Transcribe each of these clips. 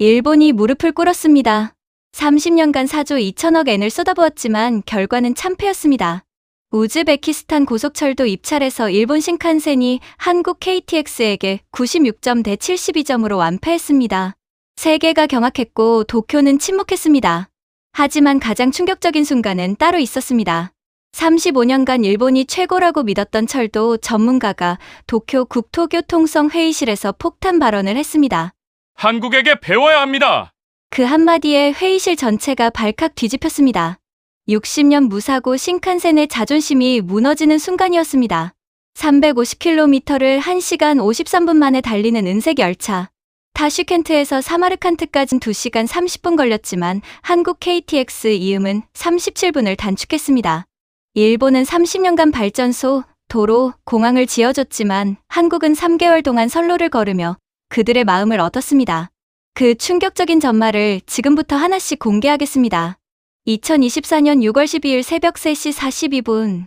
일본이 무릎을 꿇었습니다. 30년간 4조 2천억 엔을 쏟아부었지만 결과는 참패였습니다. 우즈베키스탄 고속철도 입찰에서 일본 신칸센이 한국 KTX에게 96점 대 72점으로 완패했습니다. 세계가 경악했고 도쿄는 침묵했습니다. 하지만 가장 충격적인 순간은 따로 있었습니다. 35년간 일본이 최고라고 믿었던 철도 전문가가 도쿄 국토교통성 회의실에서 폭탄 발언을 했습니다. 한국에게 배워야 합니다. 그 한마디에 회의실 전체가 발칵 뒤집혔습니다. 60년 무사고 신칸센의 자존심이 무너지는 순간이었습니다. 350km를 1시간 53분 만에 달리는 은색 열차. 타슈켄트에서 사마르칸트까지는 2시간 30분 걸렸지만 한국 KTX 이음은 37분을 단축했습니다. 일본은 30년간 발전소, 도로, 공항을 지어줬지만 한국은 3개월 동안 선로를 걸으며 그들의 마음을 얻었습니다. 그 충격적인 전말을 지금부터 하나씩 공개하겠습니다. 2024년 6월 12일 새벽 3시 42분.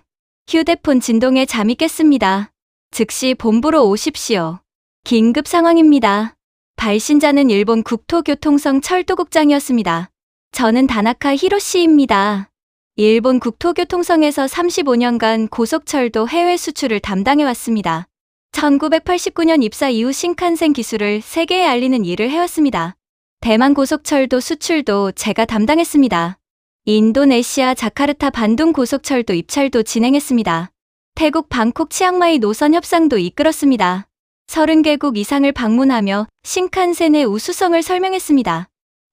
휴대폰 진동에 잠이 깼습니다. 즉시 본부로 오십시오. 긴급 상황입니다. 발신자는 일본 국토교통성 철도국장이었습니다. 저는 다나카 히로시입니다. 일본 국토교통성에서 35년간 고속철도 해외 수출을 담당해왔습니다. 1989년 입사 이후 신칸센 기술을 세계에 알리는 일을 해왔습니다. 대만 고속철도 수출도 제가 담당했습니다. 인도네시아 자카르타 반둥 고속철도 입찰도 진행했습니다. 태국 방콕 치앙마이 노선 협상도 이끌었습니다. 30개국 이상을 방문하며 신칸센의 우수성을 설명했습니다.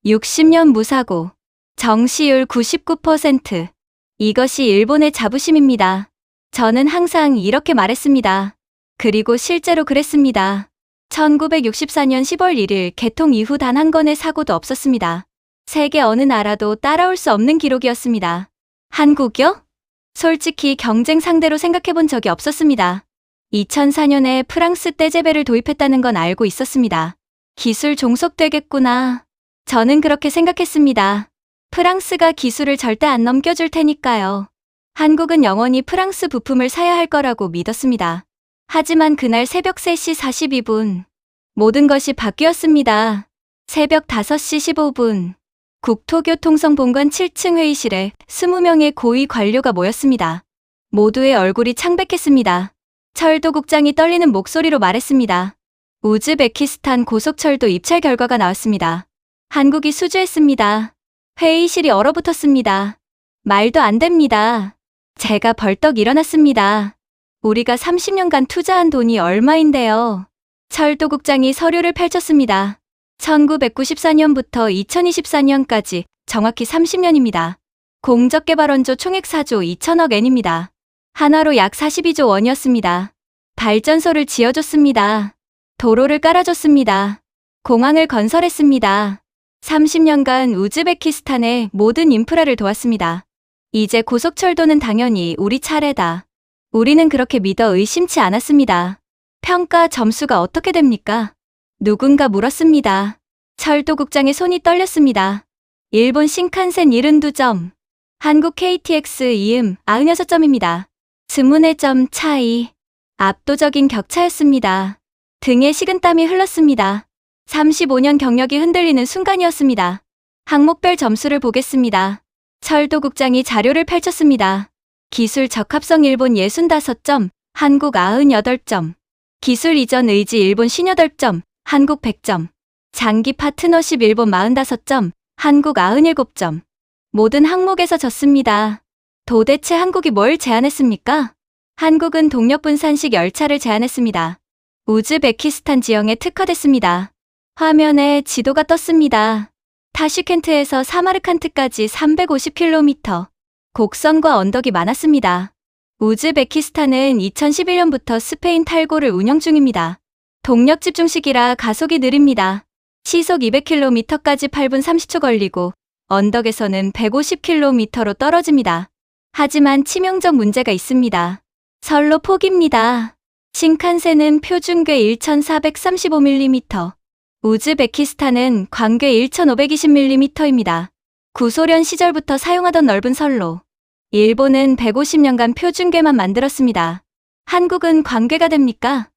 60년 무사고, 정시율 99%. 이것이 일본의 자부심입니다. 저는 항상 이렇게 말했습니다. 그리고 실제로 그랬습니다. 1964년 10월 1일 개통 이후 단 한 건의 사고도 없었습니다. 세계 어느 나라도 따라올 수 없는 기록이었습니다. 한국요? 솔직히 경쟁 상대로 생각해 본 적이 없었습니다. 2004년에 프랑스 떼제베를 도입했다는 건 알고 있었습니다. 기술 종속되겠구나. 저는 그렇게 생각했습니다. 프랑스가 기술을 절대 안 넘겨줄 테니까요. 한국은 영원히 프랑스 부품을 사야 할 거라고 믿었습니다. 하지만 그날 새벽 3시 42분. 모든 것이 바뀌었습니다. 새벽 5시 15분. 국토교통성 본관 7층 회의실에 20명의 고위 관료가 모였습니다. 모두의 얼굴이 창백했습니다. 철도국장이 떨리는 목소리로 말했습니다. 우즈베키스탄 고속철도 입찰 결과가 나왔습니다. 한국이 수주했습니다. 회의실이 얼어붙었습니다. 말도 안 됩니다. 제가 벌떡 일어났습니다. 우리가 30년간 투자한 돈이 얼마인데요. 철도국장이 서류를 펼쳤습니다. 1994년부터 2024년까지 정확히 30년입니다. 공적개발원조 총액 4조 2천억 엔입니다. 하나로 약 42조 원이었습니다. 발전소를 지어줬습니다. 도로를 깔아줬습니다. 공항을 건설했습니다. 30년간 우즈베키스탄의 모든 인프라를 도왔습니다. 이제 고속철도는 당연히 우리 차례다. 우리는 그렇게 믿어 의심치 않았습니다. 평가 점수가 어떻게 됩니까? 누군가 물었습니다. 철도국장의 손이 떨렸습니다. 일본 신칸센 72점, 한국 KTX 이음 96점입니다. 스문의 점 차이, 압도적인 격차였습니다. 등에 식은땀이 흘렀습니다. 35년 경력이 흔들리는 순간이었습니다. 항목별 점수를 보겠습니다. 철도국장이 자료를 펼쳤습니다. 기술 적합성 일본 65점, 한국 98점. 기술 이전 의지 일본 58점, 한국 100점. 장기 파트너십 일본 45점, 한국 97점. 모든 항목에서 졌습니다. 도대체 한국이 뭘 제안했습니까? 한국은 동력분산식 열차를 제안했습니다. 우즈베키스탄 지형에 특화됐습니다. 화면에 지도가 떴습니다. 타슈켄트에서 사마르칸트까지 350km. 곡선과 언덕이 많았습니다. 우즈베키스탄은 2011년부터 스페인 탈고를 운영 중입니다. 동력 집중식이라 가속이 느립니다. 시속 200km까지 8분 30초 걸리고 언덕에서는 150km로 떨어집니다. 하지만 치명적 문제가 있습니다. 선로 폭입니다. 신칸센은 표준궤 1435mm, 우즈베키스탄은 광궤 1520mm입니다. 구소련 시절부터 사용하던 넓은 선로. 일본은 150년간 표준궤만 만들었습니다. 한국은 광궤가 됩니까?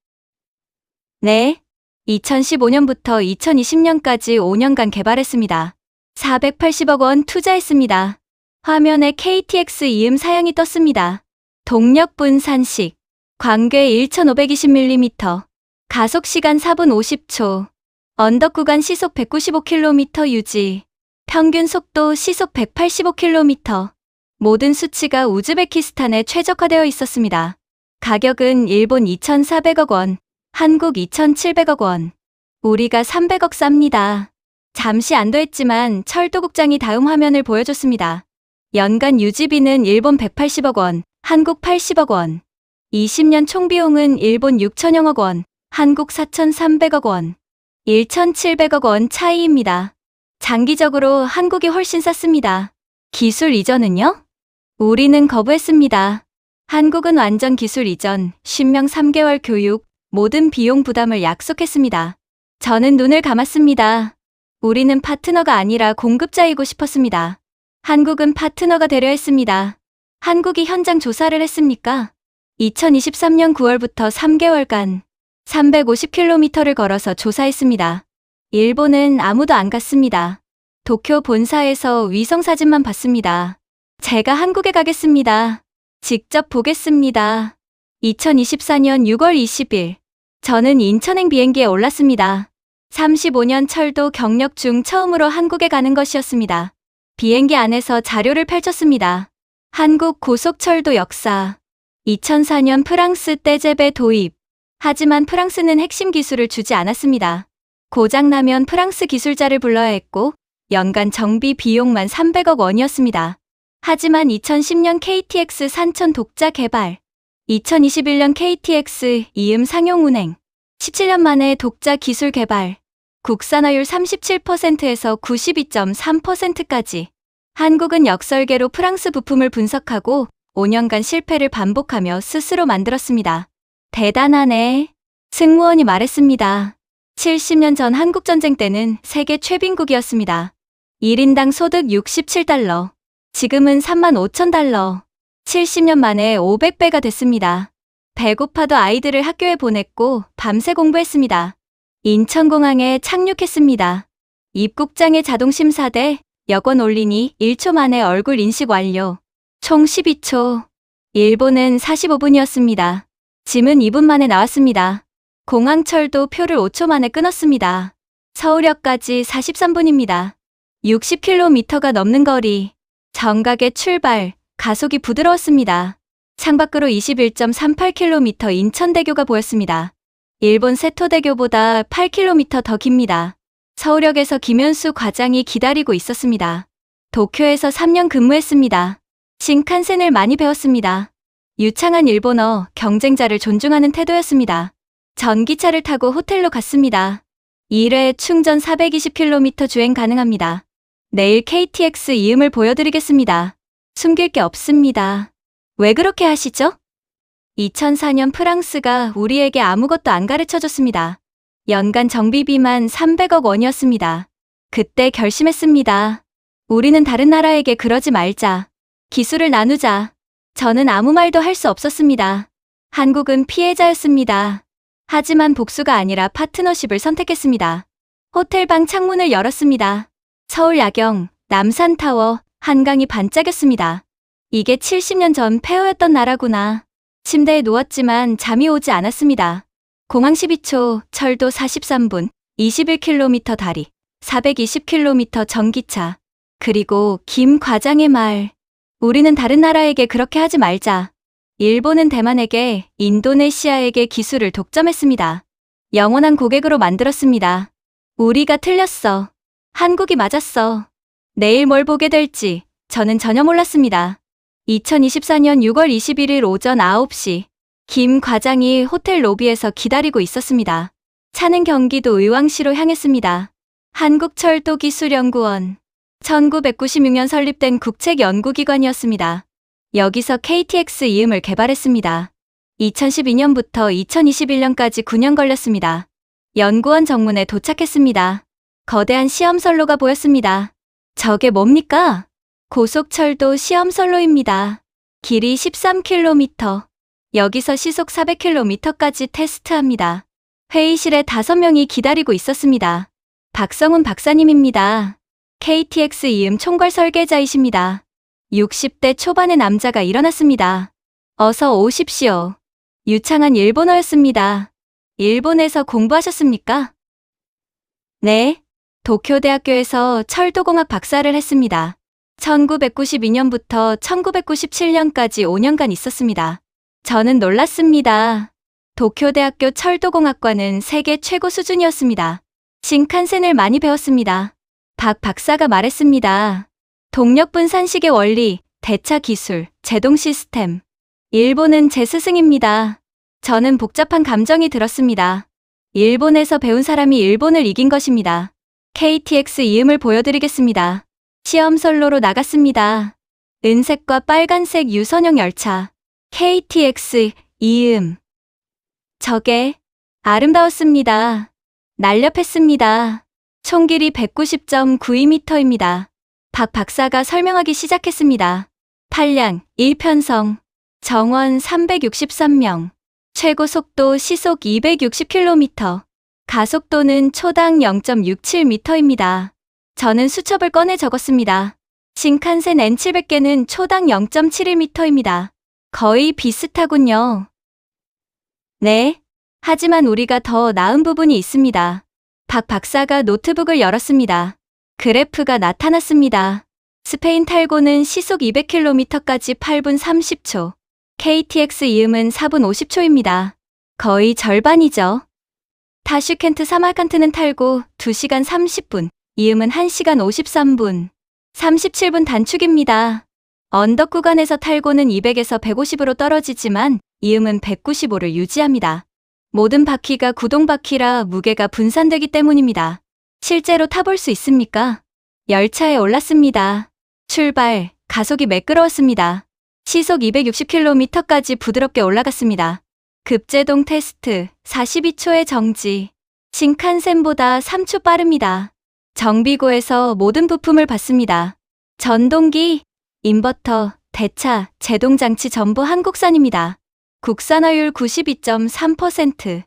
네. 2015년부터 2020년까지 5년간 개발했습니다. 480억 원 투자했습니다. 화면에 KTX 이음 사양이 떴습니다. 동력 분산식, 광괴 1520mm, 가속시간 4분 50초, 언덕 구간 시속 195km 유지, 평균 속도 시속 185km, 모든 수치가 우즈베키스탄에 최적화되어 있었습니다. 가격은 일본 2,400억 원, 한국 2,700억 원. 우리가 300억 쌉니다. 잠시 안도했지만 철도국장이 다음 화면을 보여줬습니다. 연간 유지비는 일본 180억 원, 한국 80억 원. 20년 총비용은 일본 6천여억 원, 한국 4,300억 원. 1,700억 원 차이입니다. 장기적으로 한국이 훨씬 쌌습니다. 기술 이전은요? 우리는 거부했습니다. 한국은 완전 기술 이전, 신명 3개월 교육, 모든 비용 부담을 약속했습니다. 저는 눈을 감았습니다. 우리는 파트너가 아니라 공급자이고 싶었습니다. 한국은 파트너가 되려 했습니다. 한국이 현장 조사를 했습니까? 2023년 9월부터 3개월간 350km를 걸어서 조사했습니다. 일본은 아무도 안 갔습니다. 도쿄 본사에서 위성사진만 봤습니다. 제가 한국에 가겠습니다. 직접 보겠습니다. 2024년 6월 20일, 저는 인천행 비행기에 올랐습니다. 35년 철도 경력 중 처음으로 한국에 가는 것이었습니다. 비행기 안에서 자료를 펼쳤습니다. 한국 고속철도 역사. 2004년 프랑스 떼제베 도입. 하지만 프랑스는 핵심 기술을 주지 않았습니다. 고장나면 프랑스 기술자를 불러야 했고 연간 정비 비용만 300억 원이었습니다. 하지만 2010년 KTX 산천 독자 개발, 2021년 KTX 이음 상용 운행, 17년 만에 독자 기술 개발, 국산화율 37%에서 92.3%까지. 한국은 역설계로 프랑스 부품을 분석하고 5년간 실패를 반복하며 스스로 만들었습니다. 대단하네. 승무원이 말했습니다. 70년 전 한국전쟁 때는 세계 최빈국이었습니다. 1인당 소득 67달러. 지금은 35,000달러. 70년 만에 500배가 됐습니다. 배고파도 아이들을 학교에 보냈고 밤새 공부했습니다. 인천공항에 착륙했습니다. 입국장에 자동심사대, 여권 올리니 1초 만에 얼굴 인식 완료. 총 12초. 일본은 45분이었습니다. 짐은 2분 만에 나왔습니다. 공항철도 표를 5초 만에 끊었습니다. 서울역까지 43분입니다. 60km가 넘는 거리. 정각의 출발, 가속이 부드러웠습니다. 창밖으로 21.38km 인천대교가 보였습니다. 일본 세토대교보다 8km 더 깁니다. 서울역에서 김현수 과장이 기다리고 있었습니다. 도쿄에서 3년 근무했습니다. 신칸센을 많이 배웠습니다. 유창한 일본어, 경쟁자를 존중하는 태도였습니다. 전기차를 타고 호텔로 갔습니다. 1회 충전 420km 주행 가능합니다. 내일 KTX 이음을 보여드리겠습니다. 숨길 게 없습니다. 왜 그렇게 하시죠? 2004년 프랑스가 우리에게 아무것도 안 가르쳐줬습니다. 연간 정비비만 300억 원이었습니다. 그때 결심했습니다. 우리는 다른 나라에게 그러지 말자. 기술을 나누자. 저는 아무 말도 할 수 없었습니다. 한국은 피해자였습니다. 하지만 복수가 아니라 파트너십을 선택했습니다. 호텔방 창문을 열었습니다. 서울 야경, 남산타워, 한강이 반짝였습니다. 이게 70년 전 폐허였던 나라구나. 침대에 누웠지만 잠이 오지 않았습니다. 공항 12초, 철도 43분, 21km 다리, 420km 전기차. 그리고 김 과장의 말. 우리는 다른 나라에게 그렇게 하지 말자. 일본은 대만에게, 인도네시아에게 기술을 독점했습니다. 영원한 고객으로 만들었습니다. 우리가 틀렸어. 한국이 맞았어. 내일 뭘 보게 될지 저는 전혀 몰랐습니다. 2024년 6월 21일 오전 9시, 김 과장이 호텔 로비에서 기다리고 있었습니다. 차는 경기도 의왕시로 향했습니다. 한국철도기술연구원. 1996년 설립된 국책연구기관이었습니다. 여기서 KTX 이음을 개발했습니다. 2012년부터 2021년까지 9년 걸렸습니다. 연구원 정문에 도착했습니다. 거대한 시험선로가 보였습니다. 저게 뭡니까? 고속철도 시험선로입니다. 길이 13km. 여기서 시속 400km까지 테스트합니다. 회의실에 5명이 기다리고 있었습니다. 박성훈 박사님입니다. KTX 이음 총괄 설계자이십니다. 60대 초반의 남자가 일어났습니다. 어서 오십시오. 유창한 일본어였습니다. 일본에서 공부하셨습니까? 네. 도쿄대학교에서 철도공학 박사를 했습니다. 1992년부터 1997년까지 5년간 있었습니다. 저는 놀랐습니다. 도쿄대학교 철도공학과는 세계 최고 수준이었습니다. 신칸센을 많이 배웠습니다. 박 박사가 말했습니다. 동력분산식의 원리, 대차 기술, 제동 시스템. 일본은 제 스승입니다. 저는 복잡한 감정이 들었습니다. 일본에서 배운 사람이 일본을 이긴 것입니다. KTX 이음을 보여드리겠습니다. 시험 선로로 나갔습니다. 은색과 빨간색 유선형 열차. KTX 이음. 저게 아름다웠습니다. 날렵했습니다. 총 길이 190.92m입니다. 박 박사가 설명하기 시작했습니다. 판량 1편성, 정원 363명, 최고 속도 시속 260km, 가속도는 초당 0.67m입니다. 저는 수첩을 꺼내 적었습니다. 신칸센 N700개는 초당 0.71m입니다. 거의 비슷하군요. 네. 하지만 우리가 더 나은 부분이 있습니다. 박 박사가 노트북을 열었습니다. 그래프가 나타났습니다. 스페인 탈고는 시속 200km까지 8분 30초. KTX 이음은 4분 50초입니다. 거의 절반이죠. 타슈켄트 사마르칸트는 탈고 2시간 30분, 이음은 1시간 53분, 37분 단축입니다. 언덕 구간에서 탈고는 200에서 150으로 떨어지지만 이음은 195를 유지합니다. 모든 바퀴가 구동바퀴라 무게가 분산되기 때문입니다. 실제로 타볼 수 있습니까? 열차에 올랐습니다. 출발, 가속이 매끄러웠습니다. 시속 260km까지 부드럽게 올라갔습니다. 급제동 테스트, 42초의 정지. 신칸센보다 3초 빠릅니다. 정비고에서 모든 부품을 받습니다. 전동기, 인버터, 대차, 제동장치 전부 한국산입니다. 국산화율 92.3%.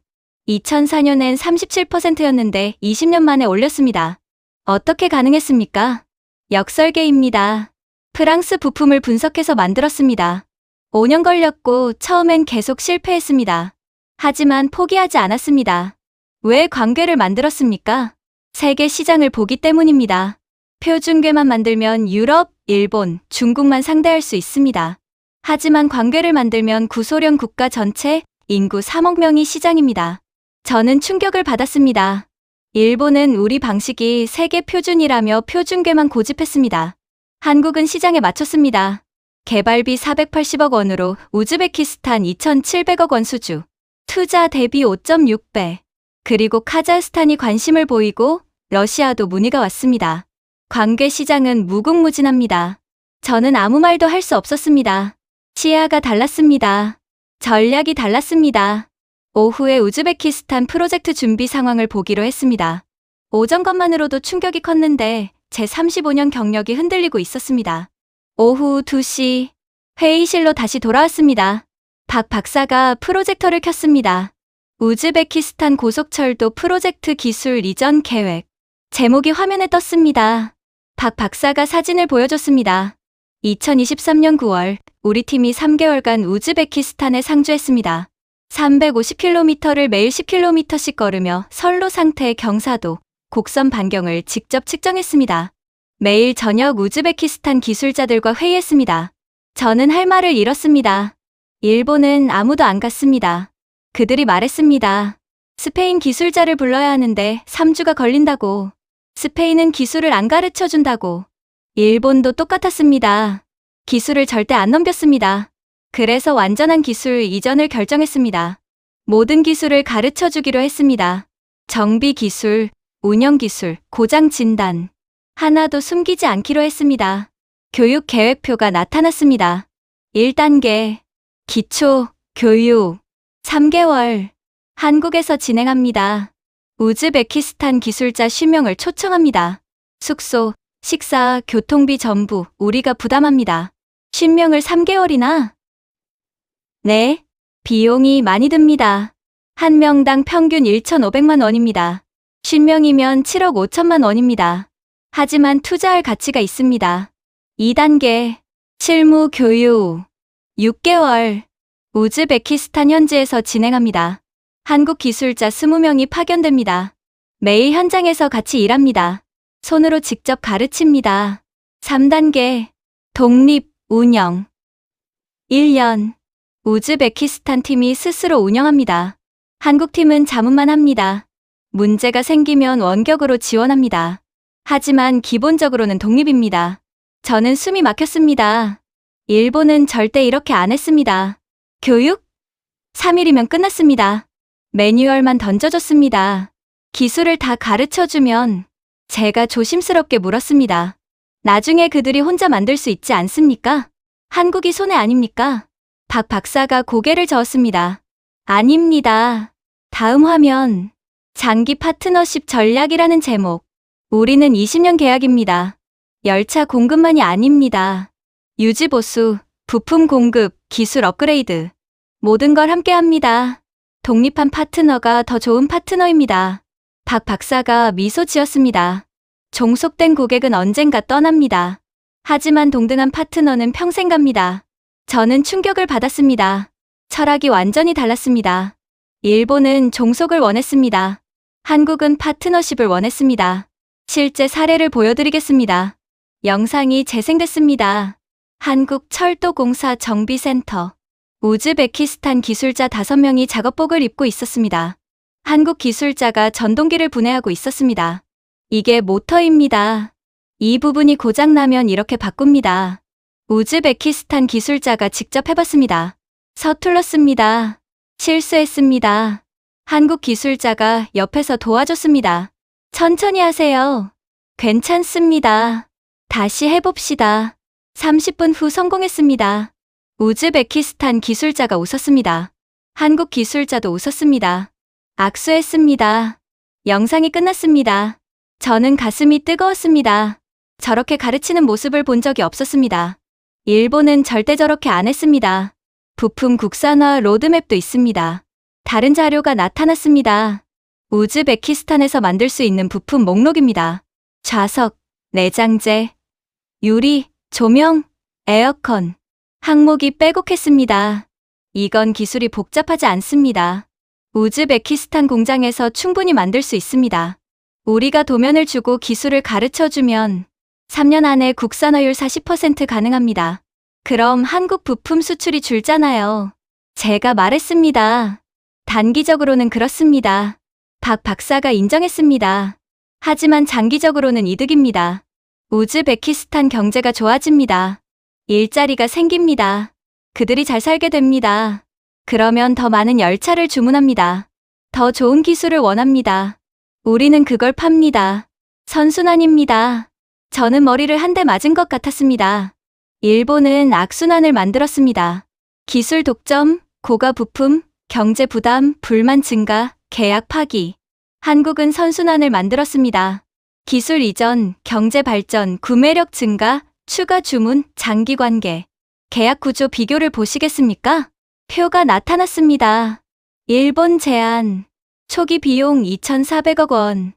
2004년엔 37%였는데 20년 만에 올렸습니다. 어떻게 가능했습니까? 역설계입니다. 프랑스 부품을 분석해서 만들었습니다. 5년 걸렸고 처음엔 계속 실패했습니다. 하지만 포기하지 않았습니다. 왜 광괴를 만들었습니까? 세계 시장을 보기 때문입니다. 표준괴만 만들면 유럽, 일본, 중국만 상대할 수 있습니다. 하지만 광괴를 만들면 구소련 국가 전체 인구 3억 명이 시장입니다. 저는 충격을 받았습니다. 일본은 우리 방식이 세계 표준이라며 표준괴만 고집했습니다. 한국은 시장에 맞췄습니다. 개발비 480억 원으로 우즈베키스탄 2,700억 원 수주. 투자 대비 5.6배. 그리고 카자흐스탄이 관심을 보이고 러시아도 문의가 왔습니다. 광괴 시장은 무궁무진합니다. 저는 아무 말도 할 수 없었습니다. 시야가 달랐습니다. 전략이 달랐습니다. 오후에 우즈베키스탄 프로젝트 준비 상황을 보기로 했습니다. 오전 것만으로도 충격이 컸는데 제 35년 경력이 흔들리고 있었습니다. 오후 2시 회의실로 다시 돌아왔습니다. 박 박사가 프로젝터를 켰습니다. 우즈베키스탄 고속철도 프로젝트 기술 이전 계획. 제목이 화면에 떴습니다. 박 박사가 사진을 보여줬습니다. 2023년 9월 우리 팀이 3개월간 우즈베키스탄에 상주했습니다. 350km를 매일 10km씩 걸으며 선로 상태의 경사도, 곡선 반경을 직접 측정했습니다. 매일 저녁 우즈베키스탄 기술자들과 회의했습니다. 저는 할 말을 잃었습니다. 일본은 아무도 안 갔습니다. 그들이 말했습니다. 스페인 기술자를 불러야 하는데 3주가 걸린다고. 스페인은 기술을 안 가르쳐 준다고. 일본도 똑같았습니다. 기술을 절대 안 넘겼습니다. 그래서 완전한 기술 이전을 결정했습니다. 모든 기술을 가르쳐 주기로 했습니다. 정비 기술, 운영 기술, 고장 진단. 하나도 숨기지 않기로 했습니다. 교육 계획표가 나타났습니다. 1단계, 기초, 교육, 3개월. 한국에서 진행합니다. 우즈베키스탄 기술자 10명을 초청합니다. 숙소, 식사, 교통비 전부 우리가 부담합니다. 10명을 3개월이나? 네, 비용이 많이 듭니다. 한 명당 평균 1,500만 원입니다. 50명이면 7억 5천만 원입니다. 하지만 투자할 가치가 있습니다. 2단계 실무 교육 6개월 우즈베키스탄 현지에서 진행합니다. 한국 기술자 20명이 파견됩니다. 매일 현장에서 같이 일합니다. 손으로 직접 가르칩니다. 3단계 독립 운영 1년 우즈베키스탄 팀이 스스로 운영합니다. 한국 팀은 자문만 합니다. 문제가 생기면 원격으로 지원합니다. 하지만 기본적으로는 독립입니다. 저는 숨이 막혔습니다. 일본은 절대 이렇게 안 했습니다. 교육? 3일이면 끝났습니다. 매뉴얼만 던져줬습니다. 기술을 다 가르쳐주면 제가 조심스럽게 물었습니다. 나중에 그들이 혼자 만들 수 있지 않습니까? 한국이 손해 아닙니까? 박 박사가 고개를 저었습니다. 아닙니다. 다음 화면. 장기 파트너십 전략이라는 제목. 우리는 20년 계약입니다. 열차 공급만이 아닙니다. 유지 보수, 부품 공급, 기술 업그레이드. 모든 걸 함께 합니다. 독립한 파트너가 더 좋은 파트너입니다. 박 박사가 미소 지었습니다. 종속된 고객은 언젠가 떠납니다. 하지만 동등한 파트너는 평생 갑니다. 저는 충격을 받았습니다. 철학이 완전히 달랐습니다. 일본은 종속을 원했습니다. 한국은 파트너십을 원했습니다. 실제 사례를 보여드리겠습니다. 영상이 재생됐습니다. 한국철도공사 정비센터. 우즈베키스탄 기술자 5명이 작업복을 입고 있었습니다. 한국 기술자가 전동기를 분해하고 있었습니다. 이게 모터입니다. 이 부분이 고장나면 이렇게 바꿉니다. 우즈베키스탄 기술자가 직접 해봤습니다. 서툴렀습니다. 실수했습니다. 한국 기술자가 옆에서 도와줬습니다. 천천히 하세요. 괜찮습니다. 다시 해봅시다. 30분 후 성공했습니다. 우즈베키스탄 기술자가 웃었습니다. 한국 기술자도 웃었습니다. 악수했습니다. 영상이 끝났습니다. 저는 가슴이 뜨거웠습니다. 저렇게 가르치는 모습을 본 적이 없었습니다. 일본은 절대 저렇게 안 했습니다. 부품 국산화 로드맵도 있습니다. 다른 자료가 나타났습니다. 우즈베키스탄에서 만들 수 있는 부품 목록입니다. 좌석, 내장재, 유리, 조명, 에어컨. 항목이 빼곡했습니다. 이건 기술이 복잡하지 않습니다. 우즈베키스탄 공장에서 충분히 만들 수 있습니다. 우리가 도면을 주고 기술을 가르쳐주면 3년 안에 국산화율 40% 가능합니다. 그럼 한국 부품 수출이 줄잖아요. 제가 말했습니다. 단기적으로는 그렇습니다. 박 박사가 인정했습니다. 하지만 장기적으로는 이득입니다. 우즈베키스탄 경제가 좋아집니다. 일자리가 생깁니다. 그들이 잘 살게 됩니다. 그러면 더 많은 열차를 주문합니다. 더 좋은 기술을 원합니다. 우리는 그걸 팝니다. 선순환입니다. 저는 머리를 한 대 맞은 것 같았습니다. 일본은 악순환을 만들었습니다. 기술 독점, 고가 부품, 경제 부담, 불만 증가, 계약 파기. 한국은 선순환을 만들었습니다. 기술 이전, 경제 발전, 구매력 증가, 추가 주문, 장기 관계. 계약 구조 비교를 보시겠습니까? 표가 나타났습니다. 일본 제한. 초기 비용 2,400억 원.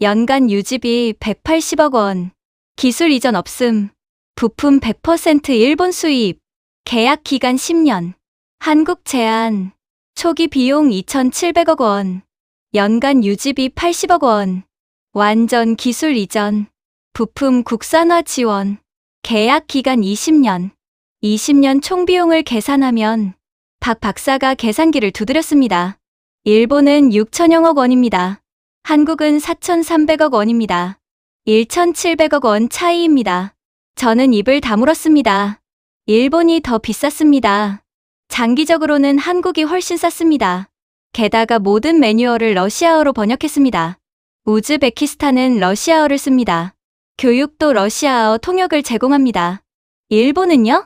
연간 유지비 180억 원. 기술 이전 없음. 부품 100% 일본 수입. 계약 기간 10년. 한국 제한. 초기 비용 2,700억 원. 연간 유지비 80억 원. 완전 기술 이전. 부품 국산화 지원. 계약 기간 20년. 20년 총 비용을 계산하면 박 박사가 계산기를 두드렸습니다. 일본은 6천여억 원입니다. 한국은 4,300억 원입니다. 1,700억 원 차이입니다. 저는 입을 다물었습니다. 일본이 더 비쌌습니다. 장기적으로는 한국이 훨씬 쌌습니다. 게다가 모든 매뉴얼을 러시아어로 번역했습니다. 우즈베키스탄은 러시아어를 씁니다. 교육도 러시아어 통역을 제공합니다. 일본은요?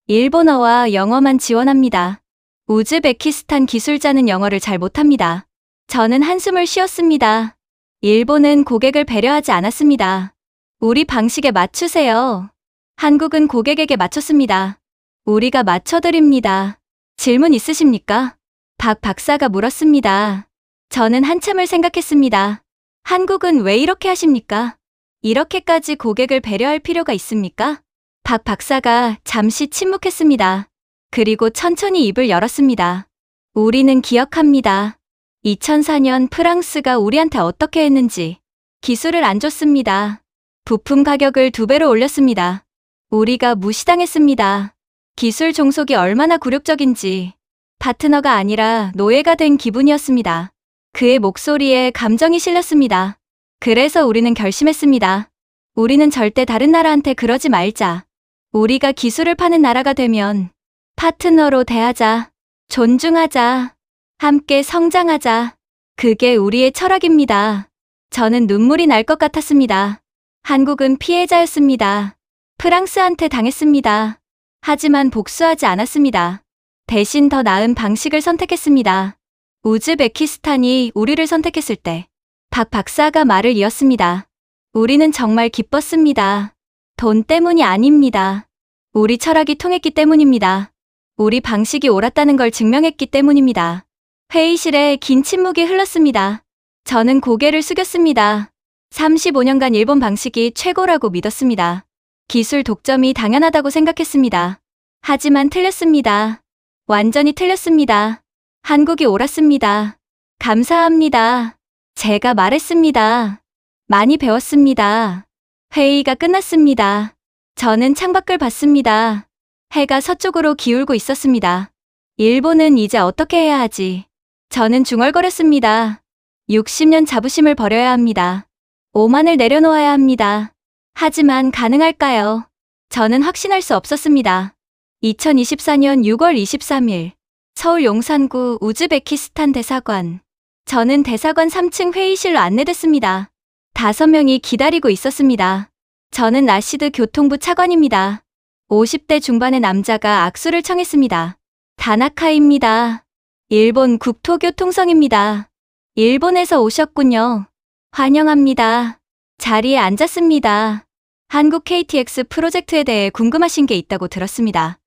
일본어와 영어만 지원합니다. 우즈베키스탄 기술자는 영어를 잘 못합니다. 저는 한숨을 쉬었습니다. 일본은 고객을 배려하지 않았습니다. 우리 방식에 맞추세요. 한국은 고객에게 맞췄습니다. 우리가 맞춰드립니다. 질문 있으십니까? 박 박사가 물었습니다. 저는 한참을 생각했습니다. 한국은 왜 이렇게 하십니까? 이렇게까지 고객을 배려할 필요가 있습니까? 박 박사가 잠시 침묵했습니다. 그리고 천천히 입을 열었습니다. 우리는 기억합니다. 2004년 프랑스가 우리한테 어떻게 했는지. 기술을 안 줬습니다. 부품 가격을 2배로 올렸습니다. 우리가 무시당했습니다. 기술 종속이 얼마나 굴욕적인지. 파트너가 아니라 노예가 된 기분이었습니다. 그의 목소리에 감정이 실렸습니다. 그래서 우리는 결심했습니다. 우리는 절대 다른 나라한테 그러지 말자. 우리가 기술을 파는 나라가 되면 파트너로 대하자. 존중하자. 함께 성장하자. 그게 우리의 철학입니다. 저는 눈물이 날 것 같았습니다. 한국은 피해자였습니다. 프랑스한테 당했습니다. 하지만 복수하지 않았습니다. 대신 더 나은 방식을 선택했습니다. 우즈베키스탄이 우리를 선택했을 때 박 박사가 말을 이었습니다. 우리는 정말 기뻤습니다. 돈 때문이 아닙니다. 우리 철학이 통했기 때문입니다. 우리 방식이 옳았다는 걸 증명했기 때문입니다. 회의실에 긴 침묵이 흘렀습니다. 저는 고개를 숙였습니다. 35년간 일본 방식이 최고라고 믿었습니다. 기술 독점이 당연하다고 생각했습니다. 하지만 틀렸습니다. 완전히 틀렸습니다. 한국이 옳았습니다. 감사합니다. 제가 말했습니다. 많이 배웠습니다. 회의가 끝났습니다. 저는 창밖을 봤습니다. 해가 서쪽으로 기울고 있었습니다. 일본은 이제 어떻게 해야 하지? 저는 중얼거렸습니다. 60년 자부심을 버려야 합니다. 오만을 내려놓아야 합니다. 하지만 가능할까요? 저는 확신할 수 없었습니다. 2024년 6월 23일 서울 용산구 우즈베키스탄 대사관. 저는 대사관 3층 회의실로 안내됐습니다. 5명이 기다리고 있었습니다. 저는 라시드 교통부 차관입니다. 50대 중반의 남자가 악수를 청했습니다. 다나카입니다. 일본 국토교통성입니다. 일본에서 오셨군요. 환영합니다. 자리에 앉았습니다. 한국 KTX 프로젝트에 대해 궁금하신 게 있다고 들었습니다.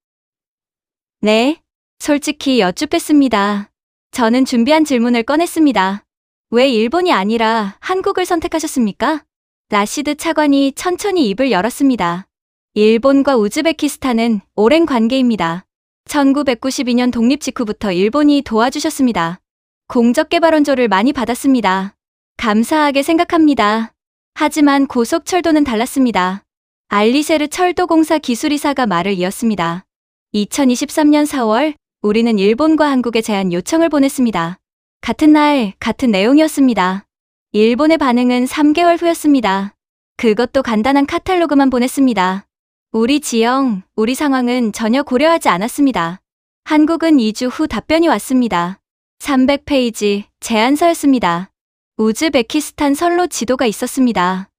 네, 솔직히 여쭙겠습니다. 저는 준비한 질문을 꺼냈습니다. 왜 일본이 아니라 한국을 선택하셨습니까? 라시드 차관이 천천히 입을 열었습니다. 일본과 우즈베키스탄은 오랜 관계입니다. 1992년 독립 직후부터 일본이 도와주셨습니다. 공적개발원조를 많이 받았습니다. 감사하게 생각합니다. 하지만 고속철도는 달랐습니다. 알리세르 철도공사 기술이사가 말을 이었습니다. 2023년 4월 우리는 일본과 한국에 제안 요청을 보냈습니다. 같은 날 같은 내용이었습니다. 일본의 반응은 3개월 후였습니다. 그것도 간단한 카탈로그만 보냈습니다. 우리 지형, 우리 상황은 전혀 고려하지 않았습니다. 한국은 2주 후 답변이 왔습니다. 300페이지 제안서였습니다. 우즈베키스탄 선로 지도가 있었습니다.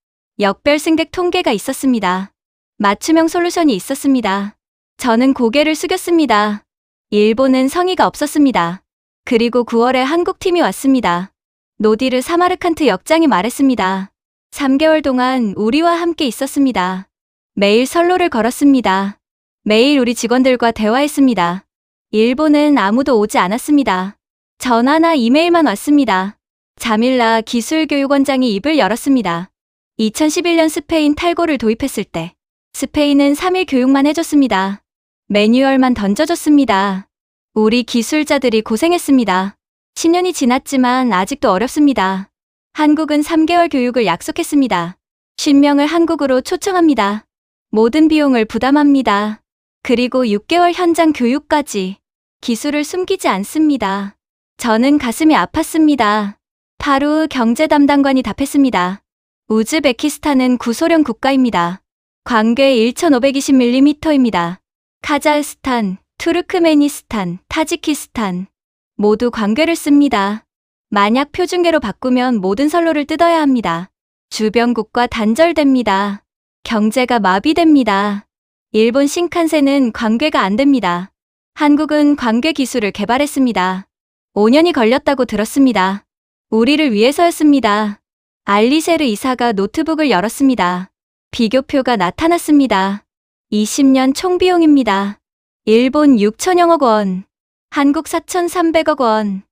역별 승객 통계가 있었습니다. 맞춤형 솔루션이 있었습니다. 저는 고개를 숙였습니다. 일본은 성의가 없었습니다. 그리고 9월에 한국팀이 왔습니다. 노디르 사마르칸트 역장이 말했습니다. 3개월 동안 우리와 함께 있었습니다. 매일 선로를 걸었습니다. 매일 우리 직원들과 대화했습니다. 일본은 아무도 오지 않았습니다. 전화나 이메일만 왔습니다. 자밀라 기술교육원장이 입을 열었습니다. 2011년 스페인 탈고를 도입했을 때 스페인은 3일 교육만 해줬습니다. 매뉴얼만 던져줬습니다. 우리 기술자들이 고생했습니다. 10년이 지났지만 아직도 어렵습니다. 한국은 3개월 교육을 약속했습니다. 50명을 한국으로 초청합니다. 모든 비용을 부담합니다. 그리고 6개월 현장 교육까지. 기술을 숨기지 않습니다. 저는 가슴이 아팠습니다. 바로 경제 담당관이 답했습니다. 우즈베키스탄은 구소련 국가입니다. 광괴 1520mm입니다. 카자흐스탄, 투르크메니스탄, 타지키스탄 모두 광괴를 씁니다. 만약 표준계로 바꾸면 모든 선로를 뜯어야 합니다. 주변국과 단절됩니다. 경제가 마비됩니다. 일본 신칸센은 광괴가 안 됩니다. 한국은 광괴 기술을 개발했습니다. 5년이 걸렸다고 들었습니다. 우리를 위해서였습니다. 알리세르 이사가 노트북을 열었습니다. 비교표가 나타났습니다. 20년 총비용입니다. 일본 6천여억 원. 한국 4,300억 원,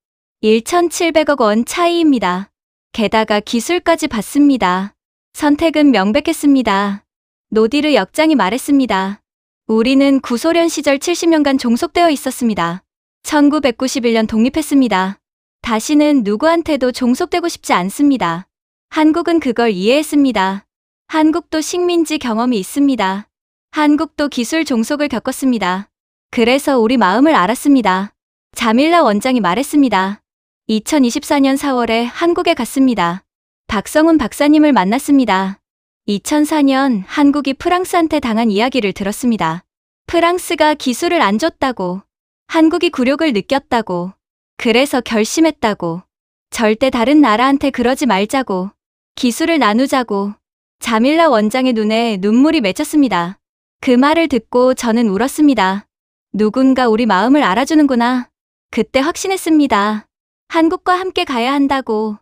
1,700억 원 차이입니다. 게다가 기술까지 받습니다. 선택은 명백했습니다. 노디르 역장이 말했습니다. 우리는 구소련 시절 70년간 종속되어 있었습니다. 1991년 독립했습니다. 다시는 누구한테도 종속되고 싶지 않습니다. 한국은 그걸 이해했습니다. 한국도 식민지 경험이 있습니다. 한국도 기술 종속을 겪었습니다. 그래서 우리 마음을 알았습니다. 자밀라 원장이 말했습니다. 2024년 4월에 한국에 갔습니다. 박성훈 박사님을 만났습니다. 2004년 한국이 프랑스한테 당한 이야기를 들었습니다. 프랑스가 기술을 안 줬다고, 한국이 굴욕을 느꼈다고, 그래서 결심했다고, 절대 다른 나라한테 그러지 말자고, 기술을 나누자고. 자밀라 원장의 눈에 눈물이 맺혔습니다. 그 말을 듣고 저는 울었습니다. 누군가 우리 마음을 알아주는구나. 그때 확신했습니다. 한국과 함께 가야 한다고.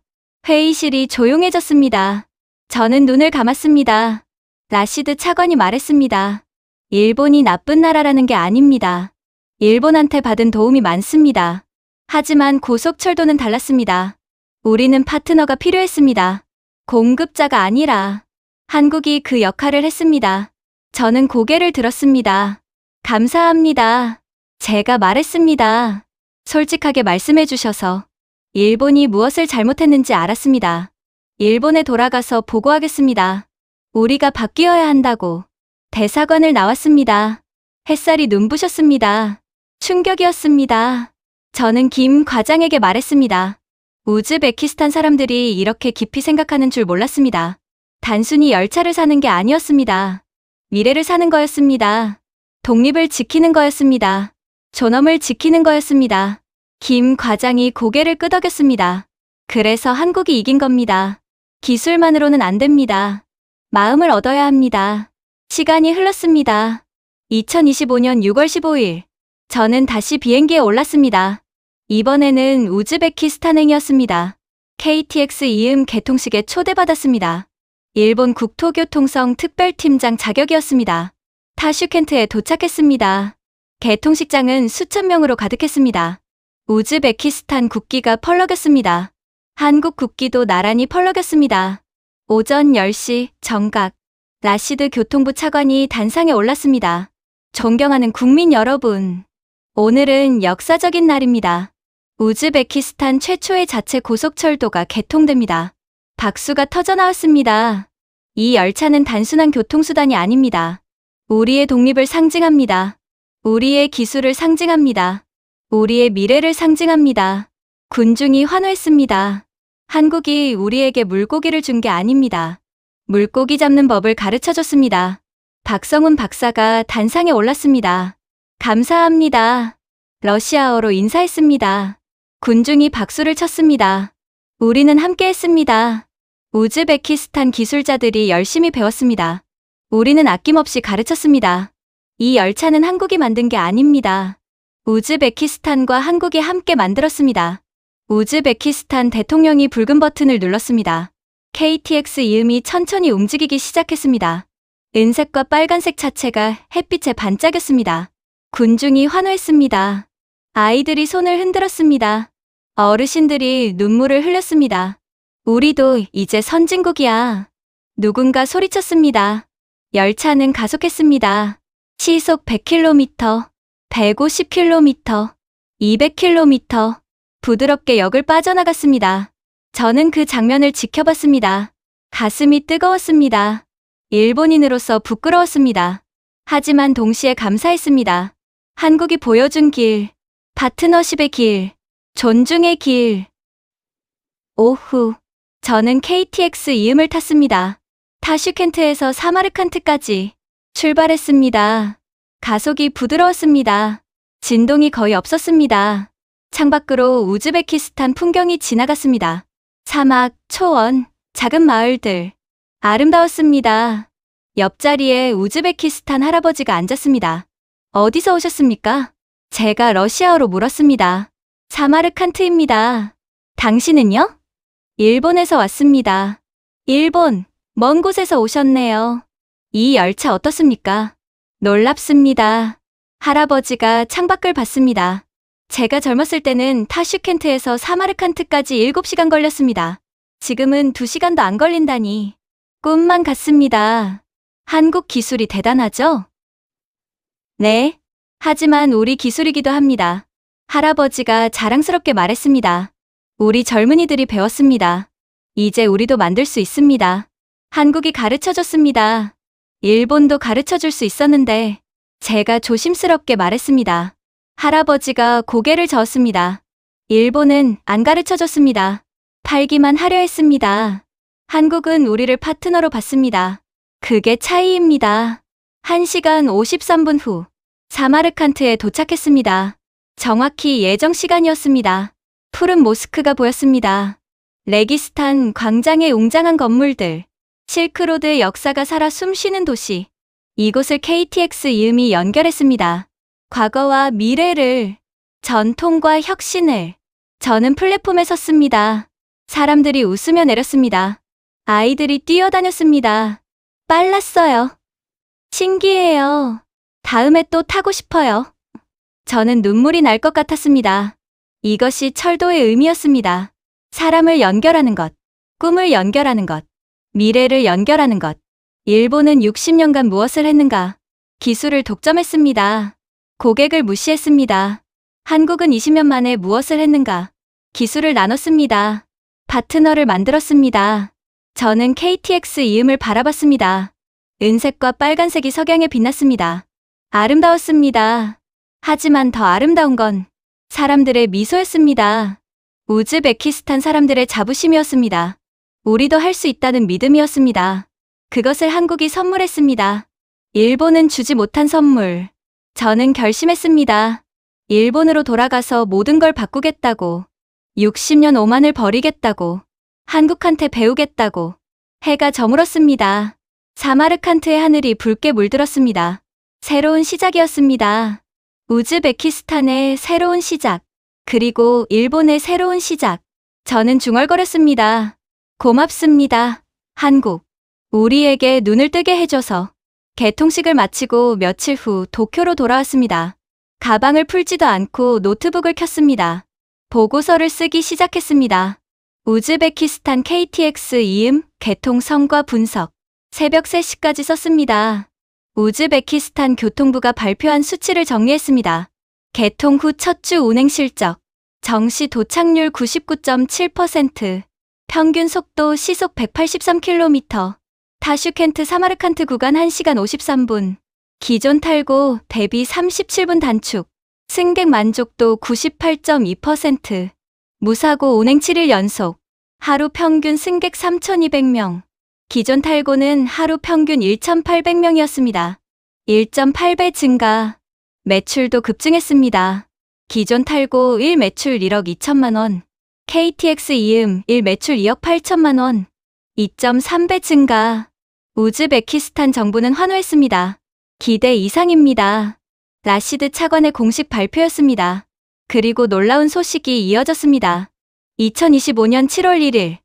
회의실이 조용해졌습니다. 저는 눈을 감았습니다. 라시드 차관이 말했습니다. 일본이 나쁜 나라라는 게 아닙니다. 일본한테 받은 도움이 많습니다. 하지만 고속철도는 달랐습니다. 우리는 파트너가 필요했습니다. 공급자가 아니라 한국이 그 역할을 했습니다. 저는 고개를 들었습니다. 감사합니다. 제가 말했습니다. 솔직하게 말씀해 주셔서 일본이 무엇을 잘못했는지 알았습니다. 일본에 돌아가서 보고하겠습니다. 우리가 바뀌어야 한다고. 대사관을 나왔습니다. 햇살이 눈부셨습니다. 충격이었습니다. 저는 김 과장에게 말했습니다. 우즈베키스탄 사람들이 이렇게 깊이 생각하는 줄 몰랐습니다. 단순히 열차를 사는 게 아니었습니다. 미래를 사는 거였습니다. 독립을 지키는 거였습니다. 존엄을 지키는 거였습니다. 김 과장이 고개를 끄덕였습니다. 그래서 한국이 이긴 겁니다. 기술만으로는 안 됩니다. 마음을 얻어야 합니다. 시간이 흘렀습니다. 2025년 6월 15일, 저는 다시 비행기에 올랐습니다. 이번에는 우즈베키스탄행이었습니다. KTX 이음 개통식에 초대받았습니다. 일본 국토교통성 특별팀장 자격이었습니다. 타슈켄트에 도착했습니다. 개통식장은 수천 명으로 가득했습니다. 우즈베키스탄 국기가 펄럭였습니다. 한국 국기도 나란히 펄럭였습니다. 오전 10시 정각, 라시드 교통부 차관이 단상에 올랐습니다. 존경하는 국민 여러분, 오늘은 역사적인 날입니다. 우즈베키스탄 최초의 자체 고속철도가 개통됩니다. 박수가 터져나왔습니다. 이 열차는 단순한 교통수단이 아닙니다. 우리의 독립을 상징합니다. 우리의 기술을 상징합니다. 우리의 미래를 상징합니다. 군중이 환호했습니다. 한국이 우리에게 물고기를 준 게 아닙니다. 물고기 잡는 법을 가르쳐줬습니다. 박성훈 박사가 단상에 올랐습니다. 감사합니다. 러시아어로 인사했습니다. 군중이 박수를 쳤습니다. 우리는 함께했습니다. 우즈베키스탄 기술자들이 열심히 배웠습니다. 우리는 아낌없이 가르쳤습니다. 이 열차는 한국이 만든 게 아닙니다. 우즈베키스탄과 한국이 함께 만들었습니다. 우즈베키스탄 대통령이 붉은 버튼을 눌렀습니다. KTX 이음이 천천히 움직이기 시작했습니다. 은색과 빨간색 차체가 햇빛에 반짝였습니다. 군중이 환호했습니다. 아이들이 손을 흔들었습니다. 어르신들이 눈물을 흘렸습니다. 우리도 이제 선진국이야. 누군가 소리쳤습니다. 열차는 가속했습니다. 시속 100km, 150km, 200km, 부드럽게 역을 빠져나갔습니다. 저는 그 장면을 지켜봤습니다. 가슴이 뜨거웠습니다. 일본인으로서 부끄러웠습니다. 하지만 동시에 감사했습니다. 한국이 보여준 길, 파트너십의 길, 존중의 길. 오후, 저는 KTX 이음을 탔습니다. 타슈켄트에서 사마르칸트까지 출발했습니다. 가속이 부드러웠습니다. 진동이 거의 없었습니다. 창밖으로 우즈베키스탄 풍경이 지나갔습니다. 사막, 초원, 작은 마을들. 아름다웠습니다. 옆자리에 우즈베키스탄 할아버지가 앉았습니다. 어디서 오셨습니까? 제가 러시아어로 물었습니다. 사마르칸트입니다. 당신은요? 일본에서 왔습니다. 일본, 먼 곳에서 오셨네요. 이 열차 어떻습니까? 놀랍습니다. 할아버지가 창밖을 봤습니다. 제가 젊었을 때는 타슈켄트에서 사마르칸트까지 7시간 걸렸습니다. 지금은 2시간도 안 걸린다니. 꿈만 같습니다. 한국 기술이 대단하죠? 네. 하지만 우리 기술이기도 합니다. 할아버지가 자랑스럽게 말했습니다. 우리 젊은이들이 배웠습니다. 이제 우리도 만들 수 있습니다. 한국이 가르쳐줬습니다. 일본도 가르쳐줄 수 있었는데 제가 조심스럽게 말했습니다. 할아버지가 고개를 저었습니다. 일본은 안 가르쳐줬습니다. 팔기만 하려 했습니다. 한국은 우리를 파트너로 봤습니다. 그게 차이입니다. 1시간 53분 후 사마르칸트에 도착했습니다. 정확히 예정 시간이었습니다. 푸른 모스크가 보였습니다. 레기스탄 광장의 웅장한 건물들, 실크로드의 역사가 살아 숨쉬는 도시. 이곳을 KTX 이음이 연결했습니다. 과거와 미래를, 전통과 혁신을. 저는 플랫폼에 섰습니다. 사람들이 웃으며 내렸습니다. 아이들이 뛰어다녔습니다. 빨랐어요. 신기해요. 다음에 또 타고 싶어요. 저는 눈물이 날 것 같았습니다. 이것이 철도의 의미였습니다. 사람을 연결하는 것, 꿈을 연결하는 것, 미래를 연결하는 것. 일본은 60년간 무엇을 했는가? 기술을 독점했습니다. 고객을 무시했습니다. 한국은 20년 만에 무엇을 했는가? 기술을 나눴습니다. 파트너를 만들었습니다. 저는 KTX 이음을 바라봤습니다. 은색과 빨간색이 석양에 빛났습니다. 아름다웠습니다. 하지만 더 아름다운 건 사람들의 미소였습니다. 우즈베키스탄 사람들의 자부심이었습니다. 우리도 할 수 있다는 믿음이었습니다. 그것을 한국이 선물했습니다. 일본은 주지 못한 선물. 저는 결심했습니다. 일본으로 돌아가서 모든 걸 바꾸겠다고. 60년 오만을 버리겠다고. 한국한테 배우겠다고. 해가 저물었습니다. 사마르칸트의 하늘이 붉게 물들었습니다. 새로운 시작이었습니다. 우즈베키스탄의 새로운 시작, 그리고 일본의 새로운 시작. 저는 중얼거렸습니다. 고맙습니다. 한국. 우리에게 눈을 뜨게 해줘서. 개통식을 마치고 며칠 후 도쿄로 돌아왔습니다. 가방을 풀지도 않고 노트북을 켰습니다. 보고서를 쓰기 시작했습니다. 우즈베키스탄 KTX 이음, 개통 성과 분석. 새벽 3시까지 썼습니다. 우즈베키스탄 교통부가 발표한 수치를 정리했습니다. 개통 후 첫 주 운행 실적. 정시 도착률 99.7%. 평균 속도 시속 183km. 타슈켄트 사마르칸트 구간 1시간 53분. 기존 탈고 대비 37분 단축. 승객 만족도 98.2%. 무사고 운행 7일 연속. 하루 평균 승객 3,200명. 기존 탈고는 하루 평균 1,800명이었습니다. 1.8배 증가. 매출도 급증했습니다. 기존 탈고 1 매출 1억 2천만 원. KTX 이음 1 매출 2억 8천만 원. 2.3배 증가. 우즈베키스탄 정부는 환호했습니다. 기대 이상입니다. 라시드 차관의 공식 발표였습니다. 그리고 놀라운 소식이 이어졌습니다. 2025년 7월 1일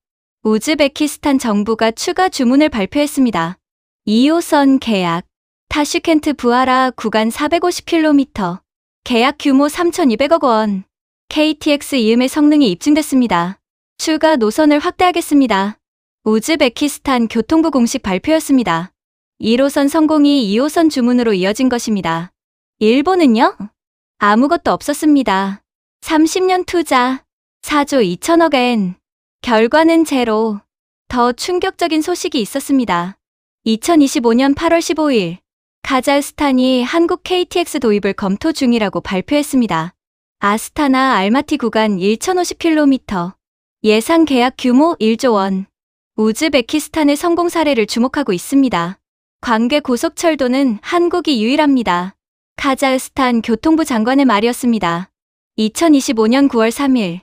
우즈베키스탄 정부가 추가 주문을 발표했습니다. 2호선 계약. 타슈켄트 부하라 구간 450km. 계약 규모 3,200억 원. KTX 이음의 성능이 입증됐습니다. 추가 노선을 확대하겠습니다. 우즈베키스탄 교통부 공식 발표였습니다. 1호선 성공이 2호선 주문으로 이어진 것입니다. 일본은요? 아무것도 없었습니다. 30년 투자, 4조 2천억 엔. 결과는 제로. 더 충격적인 소식이 있었습니다. 2025년 8월 15일, 카자흐스탄이 한국 KTX 도입을 검토 중이라고 발표했습니다. 아스타나 알마티 구간 1,050km. 예상 계약 규모 1조 원. 우즈베키스탄의 성공 사례를 주목하고 있습니다. 광개 고속철도는 한국이 유일합니다. 카자흐스탄 교통부 장관의 말이었습니다. 2025년 9월 3일,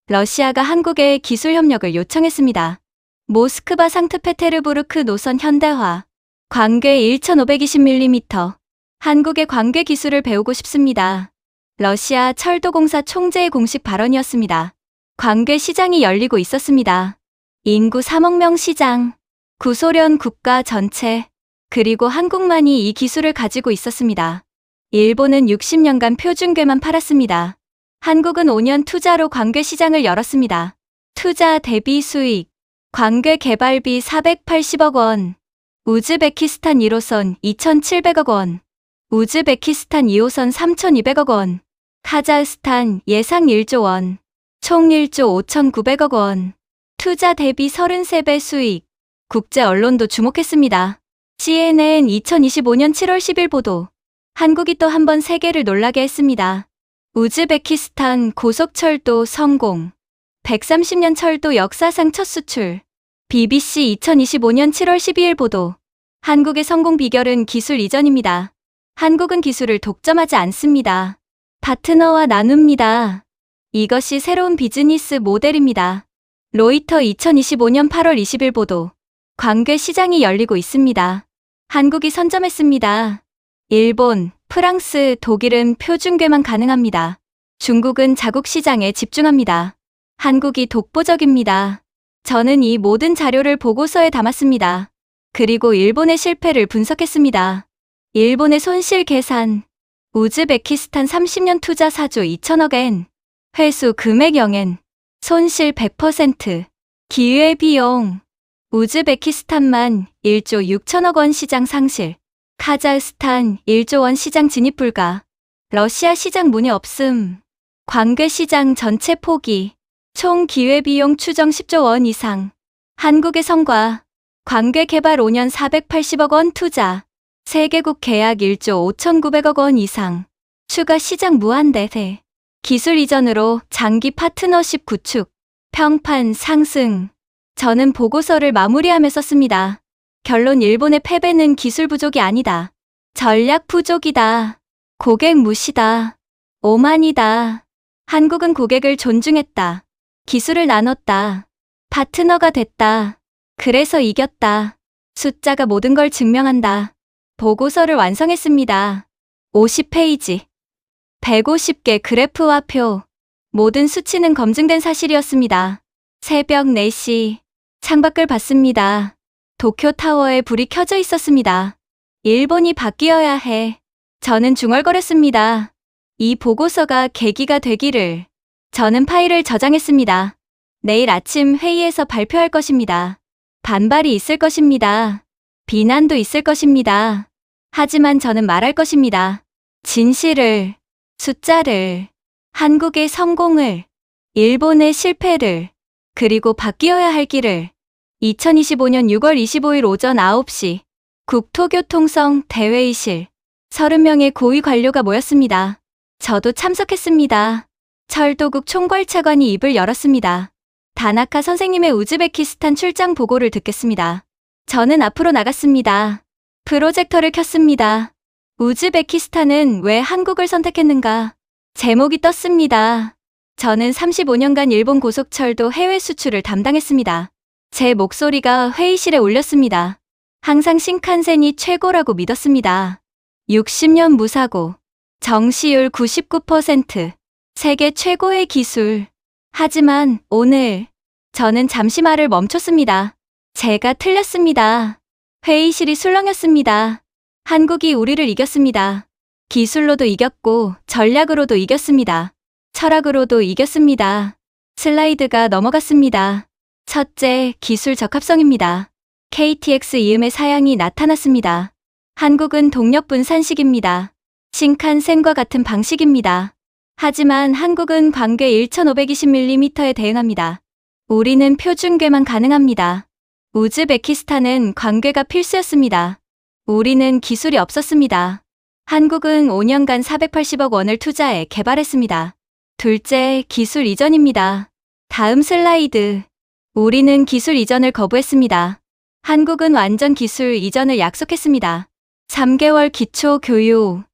러시아가 한국에 기술 협력을 요청했습니다. 모스크바 상트페테르부르크 노선 현대화. 광괴 1520mm. 한국의 광괴 기술을 배우고 싶습니다. 러시아 철도공사 총재의 공식 발언이었습니다. 광괴 시장이 열리고 있었습니다. 인구 3억 명 시장. 구소련 국가 전체. 그리고 한국만이 이 기술을 가지고 있었습니다. 일본은 60년간 표준괴만 팔았습니다. 한국은 5년 투자로 광괴 시장을 열었습니다. 투자 대비 수익, 광괴 개발비 480억 원, 우즈베키스탄 1호선 2,700억 원, 우즈베키스탄 2호선 3,200억 원, 카자흐스탄 예상 1조 원, 총 1조 5,900억 원, 투자 대비 33배 수익, 국제 언론도 주목했습니다. CNN 2025년 7월 10일 보도, 한국이 또 한 번 세계를 놀라게 했습니다. 우즈베키스탄 고속철도 성공, 130년 철도 역사상 첫 수출, BBC 2025년 7월 12일 보도, 한국의 성공 비결은 기술 이전입니다. 한국은 기술을 독점하지 않습니다. 파트너와 나눕니다. 이것이 새로운 비즈니스 모델입니다. 로이터 2025년 8월 20일 보도, 광괴 시장이 열리고 있습니다. 한국이 선점했습니다. 일본, 프랑스, 독일은 표준괴만 가능합니다. 중국은 자국 시장에 집중합니다. 한국이 독보적입니다. 저는 이 모든 자료를 보고서에 담았습니다. 그리고 일본의 실패를 분석했습니다. 일본의 손실 계산, 우즈베키스탄 30년 투자 4조 2천억 엔, 회수 금액 0엔, 손실 100%, 기회비용, 우즈베키스탄만 1조 6천억 원 시장 상실, 카자흐스탄 1조 원 시장 진입 불가, 러시아 시장 문의 없음, 광괴 시장 전체 포기, 총 기회비용 추정 10조 원 이상, 한국의 성과, 광괴 개발 5년 480억 원 투자, 세계국 계약 1조 5,900억 원 이상, 추가 시장 무한대세, 기술 이전으로 장기 파트너십 구축, 평판 상승. 저는 보고서를 마무리하며 썼습니다. 결론 일본의 패배는 기술 부족이 아니다. 전략 부족이다. 고객 무시다. 오만이다. 한국은 고객을 존중했다. 기술을 나눴다. 파트너가 됐다. 그래서 이겼다. 숫자가 모든 걸 증명한다. 보고서를 완성했습니다. 50페이지. 150개 그래프와 표. 모든 수치는 검증된 사실이었습니다. 새벽 4시. 창밖을 봤습니다. 도쿄타워에 불이 켜져 있었습니다. 일본이 바뀌어야 해. 저는 중얼거렸습니다. 이 보고서가 계기가 되기를. 저는 파일을 저장했습니다. 내일 아침 회의에서 발표할 것입니다. 반발이 있을 것입니다. 비난도 있을 것입니다. 하지만 저는 말할 것입니다. 진실을, 숫자를, 한국의 성공을, 일본의 실패를, 그리고 바뀌어야 할 길을. 2025년 6월 25일 오전 9시 국토교통성 대회의실 30명의 고위 관료가 모였습니다. 저도 참석했습니다. 철도국 총괄차관이 입을 열었습니다. 다나카 선생님의 우즈베키스탄 출장 보고를 듣겠습니다. 저는 앞으로 나갔습니다. 프로젝터를 켰습니다. 우즈베키스탄은 왜 한국을 선택했는가? 제목이 떴습니다. 저는 35년간 일본 고속철도 해외 수출을 담당했습니다. 제 목소리가 회의실에 울렸습니다. 항상 신칸센이 최고라고 믿었습니다. 60년 무사고, 정시율 99%, 세계 최고의 기술. 하지만 오늘 저는 잠시 말을 멈췄습니다. 제가 틀렸습니다. 회의실이 술렁였습니다. 한국이 우리를 이겼습니다. 기술로도 이겼고 전략으로도 이겼습니다. 철학으로도 이겼습니다. 슬라이드가 넘어갔습니다. 첫째, 기술 적합성입니다. KTX 이음의 사양이 나타났습니다. 한국은 동력 분산식입니다. 신칸센과 같은 방식입니다. 하지만 한국은 광괴 1520mm에 대응합니다. 우리는 표준괴만 가능합니다. 우즈베키스탄은 광괴가 필수였습니다. 우리는 기술이 없었습니다. 한국은 5년간 480억 원을 투자해 개발했습니다. 둘째, 기술 이전입니다. 다음 슬라이드. 우리는 기술 이전을 거부했습니다. 한국은 완전 기술 이전을 약속했습니다. 3개월 기초 교육,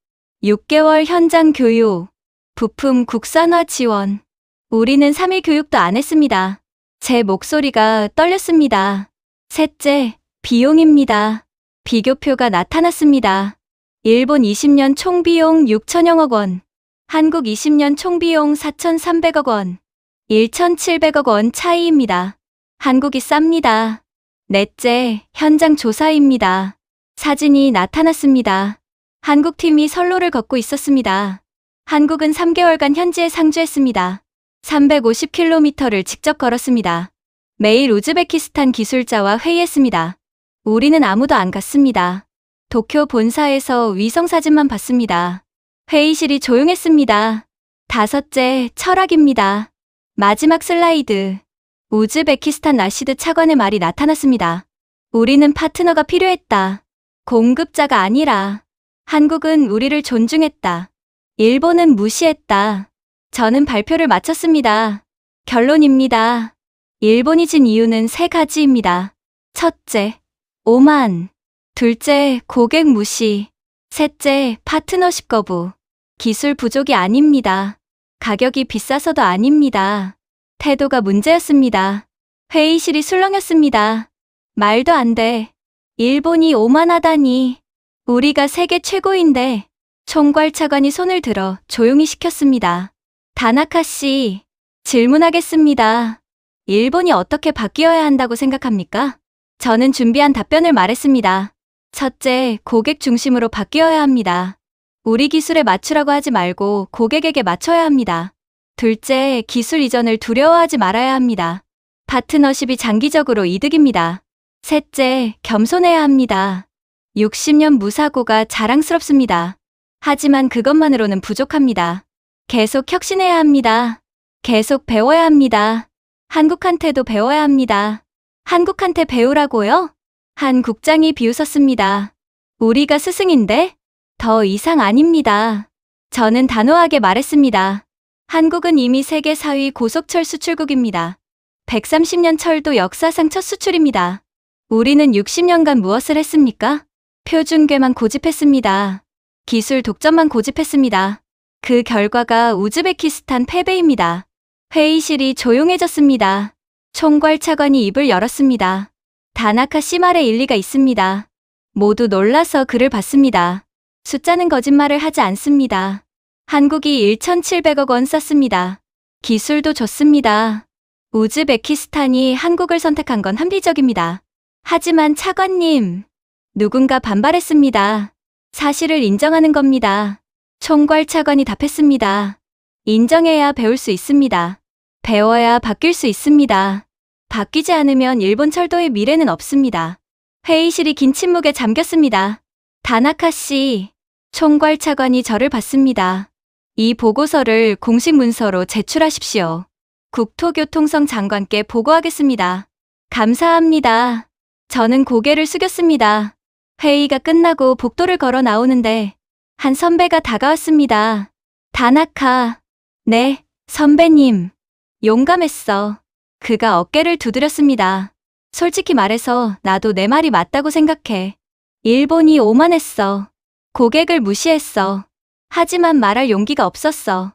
6개월 현장 교육, 부품 국산화 지원. 우리는 3일 교육도 안 했습니다. 제 목소리가 떨렸습니다. 셋째, 비용입니다. 비교표가 나타났습니다. 일본 20년 총비용 6천여억 원, 한국 20년 총비용 4,300억 원, 1,700억 원 차이입니다. 한국이 쌉니다. 넷째, 현장 조사입니다. 사진이 나타났습니다. 한국팀이 선로를 걷고 있었습니다. 한국은 3개월간 현지에 상주했습니다. 350km를 직접 걸었습니다. 매일 우즈베키스탄 기술자와 회의했습니다. 우리는 아무도 안 갔습니다. 도쿄 본사에서 위성사진만 봤습니다. 회의실이 조용했습니다. 5째, 철학입니다. 마지막 슬라이드. 우즈베키스탄 라시드 차관의 말이 나타났습니다. 우리는 파트너가 필요했다. 공급자가 아니라. 한국은 우리를 존중했다. 일본은 무시했다. 저는 발표를 마쳤습니다. 결론입니다. 일본이 진 이유는 3가지입니다. 첫째, 오만. 둘째, 고객 무시. 셋째, 파트너십 거부. 기술 부족이 아닙니다. 가격이 비싸서도 아닙니다. 태도가 문제였습니다. 회의실이 술렁였습니다. 말도 안 돼. 일본이 오만하다니. 우리가 세계 최고인데. 총괄 차관이 손을 들어 조용히 시켰습니다. 다나카 씨, 질문하겠습니다. 일본이 어떻게 바뀌어야 한다고 생각합니까? 저는 준비한 답변을 말했습니다. 첫째, 고객 중심으로 바뀌어야 합니다. 우리 기술에 맞추라고 하지 말고 고객에게 맞춰야 합니다. 둘째, 기술 이전을 두려워하지 말아야 합니다. 파트너십이 장기적으로 이득입니다. 셋째, 겸손해야 합니다. 60년 무사고가 자랑스럽습니다. 하지만 그것만으로는 부족합니다. 계속 혁신해야 합니다. 계속 배워야 합니다. 한국한테도 배워야 합니다. 한국한테 배우라고요? 한 국장이 비웃었습니다. 우리가 스승인데? 더 이상 아닙니다. 저는 단호하게 말했습니다. 한국은 이미 세계 4위 고속철 수출국입니다. 130년 철도 역사상 첫 수출입니다. 우리는 60년간 무엇을 했습니까? 표준궤만 고집했습니다. 기술 독점만 고집했습니다. 그 결과가 우즈베키스탄 패배입니다. 회의실이 조용해졌습니다. 총괄 차관이 입을 열었습니다. 다나카 씨 말에 일리가 있습니다. 모두 놀라서 그를 봤습니다. 숫자는 거짓말을 하지 않습니다. 한국이 1,700억 원 썼습니다. 기술도 좋습니다. 우즈베키스탄이 한국을 선택한 건 합리적입니다. 하지만 차관님, 누군가 반발했습니다. 사실을 인정하는 겁니다. 총괄 차관이 답했습니다. 인정해야 배울 수 있습니다. 배워야 바뀔 수 있습니다. 바뀌지 않으면 일본 철도의 미래는 없습니다. 회의실이 긴 침묵에 잠겼습니다. 다나카 씨, 총괄 차관이 저를 봤습니다. 이 보고서를 공식 문서로 제출하십시오. 국토교통성 장관께 보고하겠습니다. 감사합니다. 저는 고개를 숙였습니다. 회의가 끝나고 복도를 걸어 나오는데 한 선배가 다가왔습니다. 다나카. 네, 선배님. 용감했어. 그가 어깨를 두드렸습니다. 솔직히 말해서 나도 내 말이 맞다고 생각해. 일본이 오만했어. 고객을 무시했어. 하지만 말할 용기가 없었어.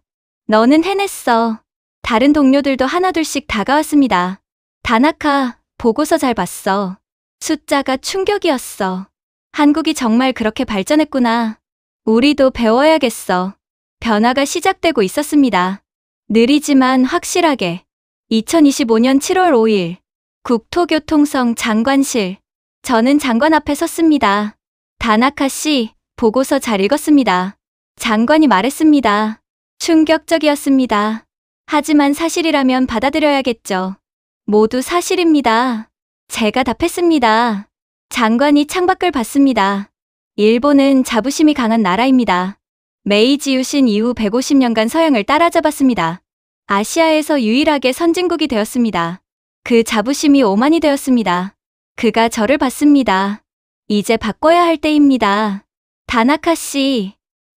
너는 해냈어. 다른 동료들도 하나둘씩 다가왔습니다. 다나카, 보고서 잘 봤어. 숫자가 충격이었어. 한국이 정말 그렇게 발전했구나. 우리도 배워야겠어. 변화가 시작되고 있었습니다. 느리지만 확실하게. 2025년 7월 5일 국토교통성 장관실. 저는 장관 앞에 섰습니다. 다나카 씨, 보고서 잘 읽었습니다. 장관이 말했습니다. 충격적이었습니다. 하지만 사실이라면 받아들여야겠죠. 모두 사실입니다. 제가 답했습니다. 장관이 창밖을 봤습니다. 일본은 자부심이 강한 나라입니다. 메이지 유신 이후 150년간 서양을 따라잡았습니다. 아시아에서 유일하게 선진국이 되었습니다. 그 자부심이 오만이 되었습니다. 그가 저를 봤습니다. 이제 바꿔야 할 때입니다. 다나카 씨.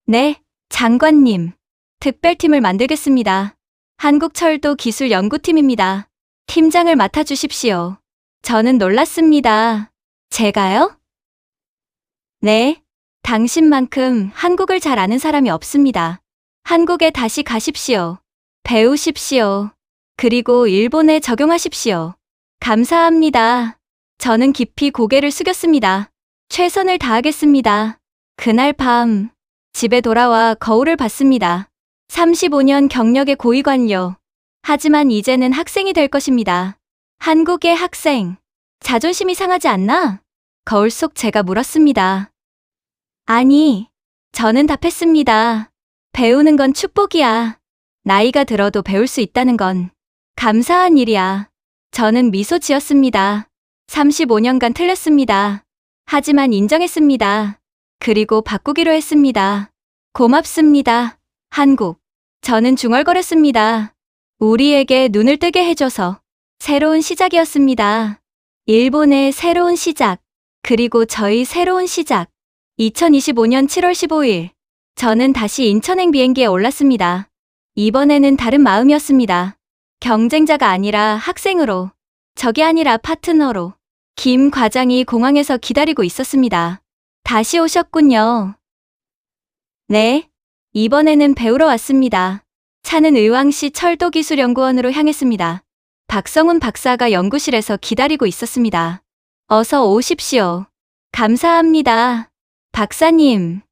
네, 장관님. 특별팀을 만들겠습니다. 한국철도 기술연구팀입니다. 팀장을 맡아주십시오. 저는 놀랐습니다. 제가요? 네, 당신만큼 한국을 잘 아는 사람이 없습니다. 한국에 다시 가십시오. 배우십시오. 그리고 일본에 적용하십시오. 감사합니다. 저는 깊이 고개를 숙였습니다. 최선을 다하겠습니다. 그날 밤, 집에 돌아와 거울을 봤습니다. 35년 경력의 고위 관료. 하지만 이제는 학생이 될 것입니다. 한국의 학생. 자존심이 상하지 않나? 거울 속 제가 물었습니다. 아니, 저는 답했습니다. 배우는 건 축복이야. 나이가 들어도 배울 수 있다는 건 감사한 일이야. 저는 미소 지었습니다. 35년간 틀렸습니다. 하지만 인정했습니다. 그리고 바꾸기로 했습니다. 고맙습니다. 한국. 저는 중얼거렸습니다. 우리에게 눈을 뜨게 해줘서 새로운 시작이었습니다. 일본의 새로운 시작. 그리고 저희 새로운 시작. 2025년 7월 15일. 저는 다시 인천행 비행기에 올랐습니다. 이번에는 다른 마음이었습니다. 경쟁자가 아니라 학생으로, 적이 아니라 파트너로. 김 과장이 공항에서 기다리고 있었습니다. 다시 오셨군요. 네, 이번에는 배우러 왔습니다. 차는 의왕시 철도기술연구원으로 향했습니다. 박성훈 박사가 연구실에서 기다리고 있었습니다. 어서 오십시오. 감사합니다. 박사님,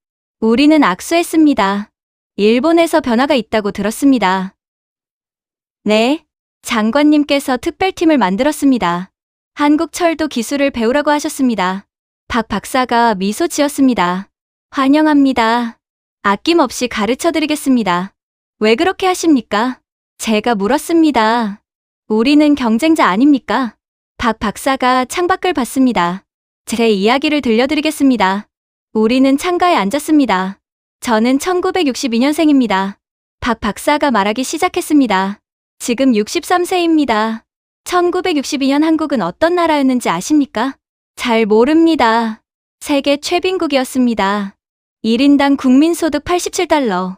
우리는 악수했습니다. 일본에서 변화가 있다고 들었습니다. 네, 장관님께서 특별팀을 만들었습니다. 한국 철도 기술을 배우라고 하셨습니다. 박 박사가 미소 지었습니다. 환영합니다. 아낌없이 가르쳐 드리겠습니다. 왜 그렇게 하십니까? 제가 물었습니다. 우리는 경쟁자 아닙니까? 박 박사가 창밖을 봤습니다. 제 이야기를 들려드리겠습니다. 우리는 창가에 앉았습니다. 저는 1962년생입니다. 박 박사가 말하기 시작했습니다. 지금 63세입니다. 1962년 한국은 어떤 나라였는지 아십니까? 잘 모릅니다. 세계 최빈국이었습니다. 1인당 국민소득 87달러.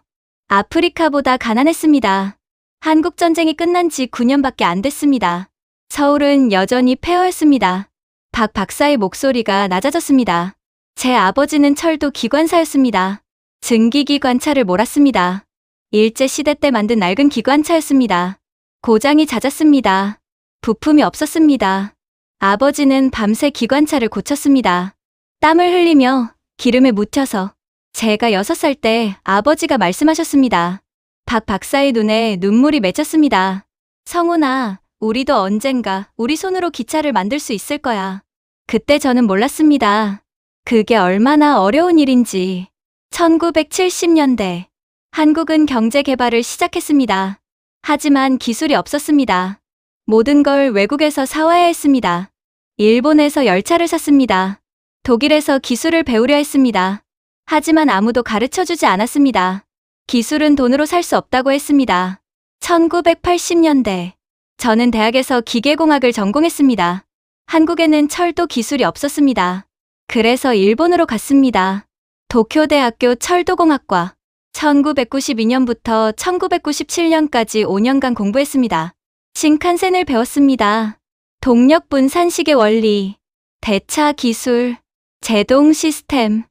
아프리카보다 가난했습니다. 한국전쟁이 끝난 지 9년밖에 안 됐습니다. 서울은 여전히 폐허였습니다. 박 박사의 목소리가 낮아졌습니다. 제 아버지는 철도 기관사였습니다. 증기기관차를 몰았습니다. 일제시대 때 만든 낡은 기관차였습니다. 고장이 잦았습니다. 부품이 없었습니다. 아버지는 밤새 기관차를 고쳤습니다. 땀을 흘리며 기름에 묻혀서. 제가 6살 때 아버지가 말씀하셨습니다. 박 박사의 눈에 눈물이 맺혔습니다. 성훈아, 우리도 언젠가 우리 손으로 기차를 만들 수 있을 거야. 그때 저는 몰랐습니다. 그게 얼마나 어려운 일인지. 1970년대. 한국은 경제 개발을 시작했습니다. 하지만 기술이 없었습니다. 모든 걸 외국에서 사와야 했습니다. 일본에서 열차를 샀습니다. 독일에서 기술을 배우려 했습니다. 하지만 아무도 가르쳐주지 않았습니다. 기술은 돈으로 살 수 없다고 했습니다. 1980년대. 저는 대학에서 기계공학을 전공했습니다. 한국에는 철도 기술이 없었습니다. 그래서 일본으로 갔습니다. 도쿄대학교 철도공학과. 1992년부터 1997년까지 5년간 공부했습니다. 신칸센을 배웠습니다. 동력 분산식의 원리, 대차 기술, 제동 시스템.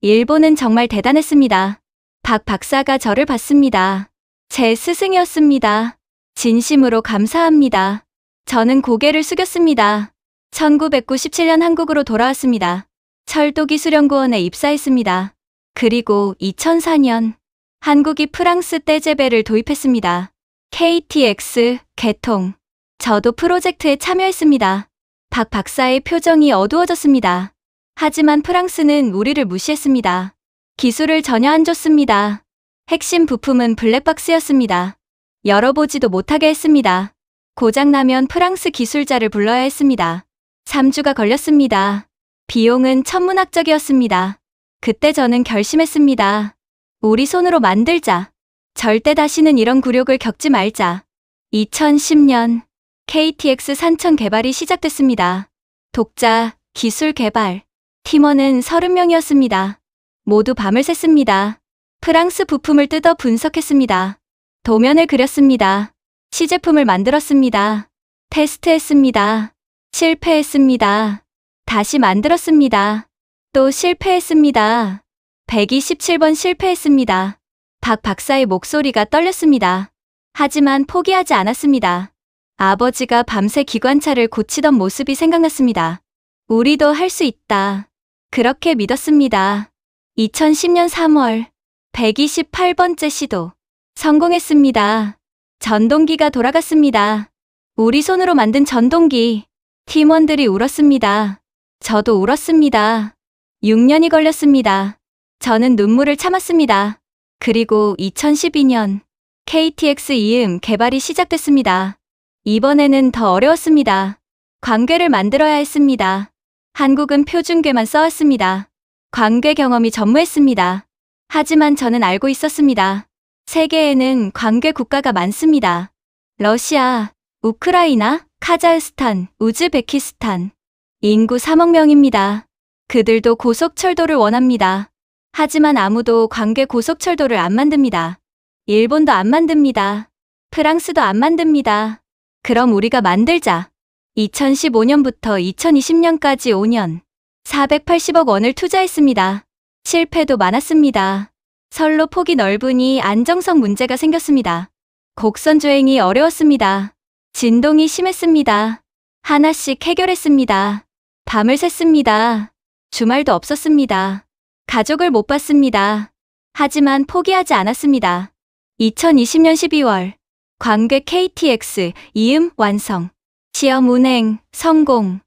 일본은 정말 대단했습니다. 박 박사가 저를 봤습니다. 제 스승이었습니다. 진심으로 감사합니다. 저는 고개를 숙였습니다. 1997년 한국으로 돌아왔습니다. 철도기술연구원에 입사했습니다. 그리고 2004년 한국이 프랑스 떼제베를 도입했습니다. KTX 개통. 저도 프로젝트에 참여했습니다. 박 박사의 표정이 어두워졌습니다. 하지만 프랑스는 우리를 무시했습니다. 기술을 전혀 안 줬습니다. 핵심 부품은 블랙박스였습니다. 열어보지도 못하게 했습니다. 고장나면 프랑스 기술자를 불러야 했습니다. 3주가 걸렸습니다. 비용은 천문학적이었습니다. 그때 저는 결심했습니다. 우리 손으로 만들자. 절대 다시는 이런 굴욕을 겪지 말자. 2010년 KTX 산천 개발이 시작됐습니다. 독자, 기술 개발. 팀원은 30명이었습니다. 모두 밤을 샜습니다. 프랑스 부품을 뜯어 분석했습니다. 도면을 그렸습니다. 시제품을 만들었습니다. 테스트했습니다. 실패했습니다. 다시 만들었습니다. 또 실패했습니다. 127번 실패했습니다. 박 박사의 목소리가 떨렸습니다. 하지만 포기하지 않았습니다. 아버지가 밤새 기관차를 고치던 모습이 생각났습니다. 우리도 할 수 있다. 그렇게 믿었습니다. 2010년 3월 128번째 시도. 성공했습니다. 전동기가 돌아갔습니다. 우리 손으로 만든 전동기. 팀원들이 울었습니다. 저도 울었습니다. 6년이 걸렸습니다. 저는 눈물을 참았습니다. 그리고 2012년 KTX 이음 개발이 시작됐습니다. 이번에는 더 어려웠습니다. 광괴를 만들어야 했습니다. 한국은 표준괴만 써왔습니다. 광괴 경험이 전무했습니다. 하지만 저는 알고 있었습니다. 세계에는 광괴 국가가 많습니다. 러시아, 우크라이나, 카자흐스탄, 우즈베키스탄. 인구 3억 명입니다. 그들도 고속철도를 원합니다. 하지만 아무도 광괴 고속철도를 안 만듭니다. 일본도 안 만듭니다. 프랑스도 안 만듭니다. 그럼 우리가 만들자. 2015년부터 2020년까지 5년, 480억 원을 투자했습니다. 실패도 많았습니다. 선로 폭이 넓으니 안정성 문제가 생겼습니다. 곡선 주행이 어려웠습니다. 진동이 심했습니다. 하나씩 해결했습니다. 밤을 샜습니다. 주말도 없었습니다. 가족을 못 봤습니다. 하지만 포기하지 않았습니다. 2020년 12월 광괴 KTX 이음 완성. 시험 운행 성공.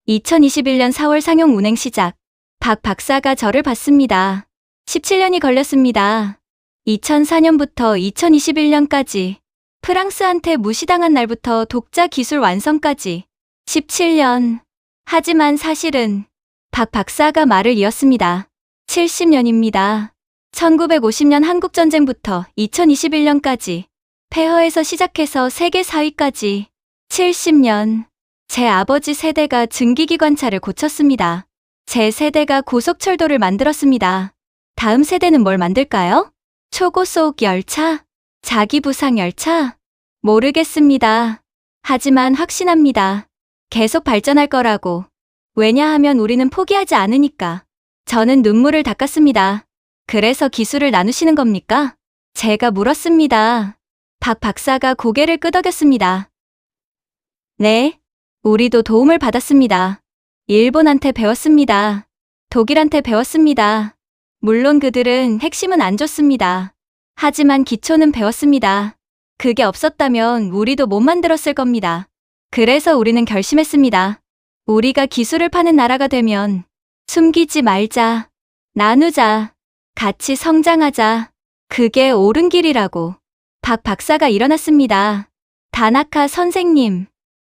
2021년 4월 상용 운행 시작. 박 박사가 저를 봤습니다. 17년이 걸렸습니다. 2004년부터 2021년까지 프랑스한테 무시당한 날부터 독자 기술 완성까지 17년. 하지만 사실은 박 박사가 말을 이었습니다. 70년입니다. 1950년 한국전쟁부터 2021년까지 폐허에서 시작해서 세계 4위까지 70년. 제 아버지 세대가 증기기관차를 고쳤습니다. 제 세대가 고속철도를 만들었습니다. 다음 세대는 뭘 만들까요? 초고속 열차? 자기부상 열차? 모르겠습니다. 하지만 확신합니다. 계속 발전할 거라고. 왜냐하면 우리는 포기하지 않으니까. 저는 눈물을 닦았습니다. 그래서 기술을 나누시는 겁니까? 제가 물었습니다. 박 박사가 고개를 끄덕였습니다. 네, 우리도 도움을 받았습니다. 일본한테 배웠습니다. 독일한테 배웠습니다. 물론 그들은 핵심은 안 줬습니다. 하지만 기초는 배웠습니다. 그게 없었다면 우리도 못 만들었을 겁니다. 그래서 우리는 결심했습니다. 우리가 기술을 파는 나라가 되면 숨기지 말자. 나누자. 같이 성장하자. 그게 옳은 길이라고. 박 박사가 일어났습니다. 다나카 선생님.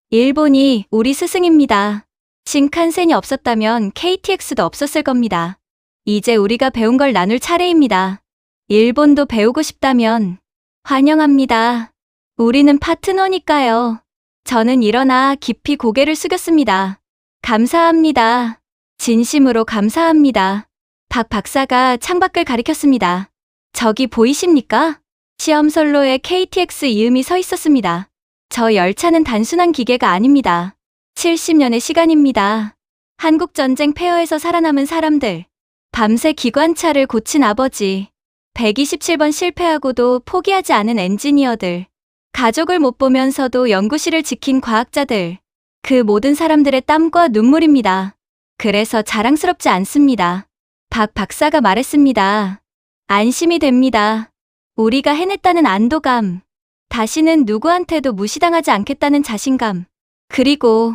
일본이 우리 스승입니다. 신칸센이 없었다면 KTX도 없었을 겁니다. 이제 우리가 배운 걸 나눌 차례입니다. 일본도 배우고 싶다면 환영합니다. 우리는 파트너니까요. 저는 일어나 깊이 고개를 숙였습니다. 감사합니다. 진심으로 감사합니다. 박 박사가 창밖을 가리켰습니다. 저기 보이십니까? 시험선로에 KTX 이음이 서 있었습니다. 저 열차는 단순한 기계가 아닙니다. 70년의 시간입니다. 한국전쟁 폐허에서 살아남은 사람들, 밤새 기관차를 고친 아버지, 127번 실패하고도 포기하지 않은 엔지니어들, 가족을 못 보면서도 연구실을 지킨 과학자들, 그 모든 사람들의 땀과 눈물입니다. 그래서 자랑스럽지 않습니다. 박 박사가 말했습니다. 안심이 됩니다. 우리가 해냈다는 안도감, 다시는 누구한테도 무시당하지 않겠다는 자신감, 그리고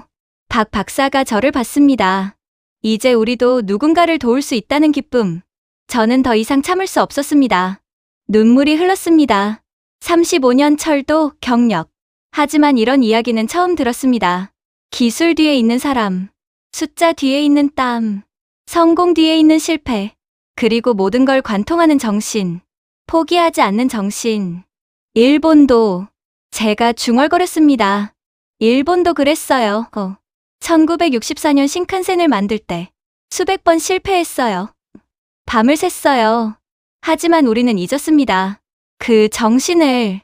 박 박사가 저를 봤습니다. 이제 우리도 누군가를 도울 수 있다는 기쁨. 저는 더 이상 참을 수 없었습니다. 눈물이 흘렀습니다. 35년 철도 경력. 하지만 이런 이야기는 처음 들었습니다. 기술 뒤에 있는 사람, 숫자 뒤에 있는 땀, 성공 뒤에 있는 실패, 그리고 모든 걸 관통하는 정신, 포기하지 않는 정신. 일본도 제가 중얼거렸습니다. 일본도 그랬어요. 1964년 신칸센을 만들 때 수백 번 실패했어요. 밤을 샜어요. 하지만 우리는 잊었습니다. 그 정신을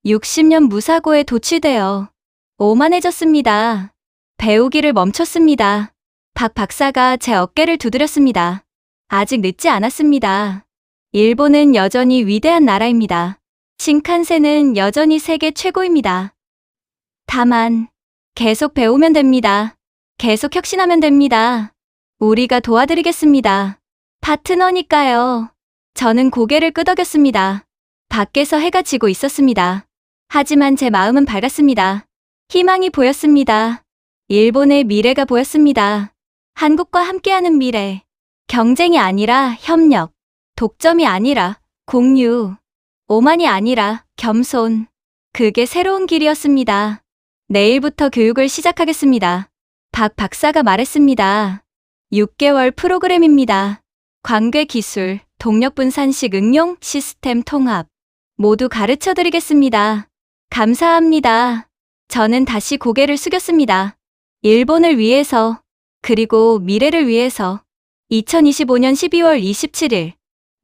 60년 무사고에 도취되어 오만해졌습니다. 배우기를 멈췄습니다. 박 박사가 제 어깨를 두드렸습니다. 아직 늦지 않았습니다. 일본은 여전히 위대한 나라입니다. 신칸센은 여전히 세계 최고입니다. 다만 계속 배우면 됩니다. 계속 혁신하면 됩니다. 우리가 도와드리겠습니다. 파트너니까요. 저는 고개를 끄덕였습니다. 밖에서 해가 지고 있었습니다. 하지만 제 마음은 밝았습니다. 희망이 보였습니다. 일본의 미래가 보였습니다. 한국과 함께하는 미래. 경쟁이 아니라 협력. 독점이 아니라 공유. 오만이 아니라 겸손. 그게 새로운 길이었습니다. 내일부터 교육을 시작하겠습니다. 박 박사가 말했습니다. 6개월 프로그램입니다. 관계 기술, 동력 분산식 응용, 시스템 통합. 모두 가르쳐 드리겠습니다. 감사합니다. 저는 다시 고개를 숙였습니다. 일본을 위해서, 그리고 미래를 위해서. 2025년 12월 27일,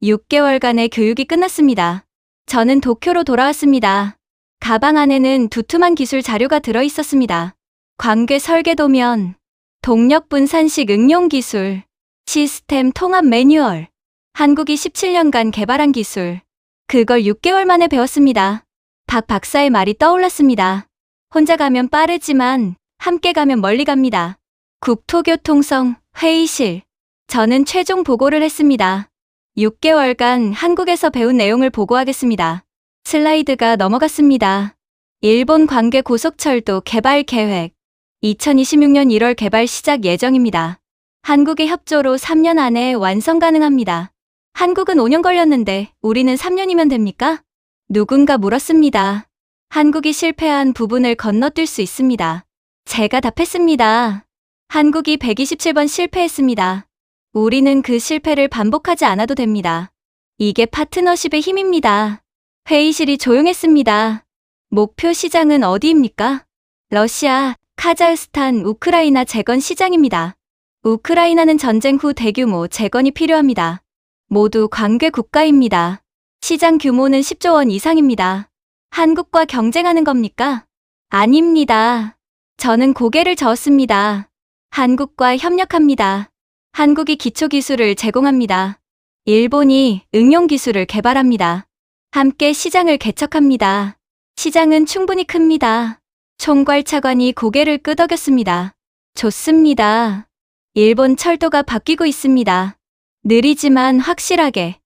6개월간의 교육이 끝났습니다. 저는 도쿄로 돌아왔습니다. 가방 안에는 두툼한 기술 자료가 들어 있었습니다. 관계 설계 도면, 동력 분산식 응용 기술, 시스템 통합 매뉴얼. 한국이 17년간 개발한 기술. 그걸 6개월 만에 배웠습니다. 박 박사의 말이 떠올랐습니다. 혼자 가면 빠르지만 함께 가면 멀리 갑니다. 국토교통성 회의실. 저는 최종 보고를 했습니다. 6개월간 한국에서 배운 내용을 보고하겠습니다. 슬라이드가 넘어갔습니다. 일본 관계 고속철도 개발 계획. 2026년 1월 개발 시작 예정입니다. 한국의 협조로 3년 안에 완성 가능합니다. 한국은 5년 걸렸는데 우리는 3년이면 됩니까? 누군가 물었습니다. 한국이 실패한 부분을 건너뛸 수 있습니다. 제가 답했습니다. 한국이 127번 실패했습니다. 우리는 그 실패를 반복하지 않아도 됩니다. 이게 파트너십의 힘입니다. 회의실이 조용했습니다. 목표 시장은 어디입니까? 러시아, 카자흐스탄, 우크라이나 재건 시장입니다. 우크라이나는 전쟁 후 대규모 재건이 필요합니다. 모두 관계 국가입니다. 시장 규모는 10조 원 이상입니다. 한국과 경쟁하는 겁니까? 아닙니다. 저는 고개를 저었습니다. 한국과 협력합니다. 한국이 기초기술을 제공합니다. 일본이 응용기술을 개발합니다. 함께 시장을 개척합니다. 시장은 충분히 큽니다. 총괄차관이 고개를 끄덕였습니다. 좋습니다. 일본 철도가 바뀌고 있습니다. 느리지만 확실하게.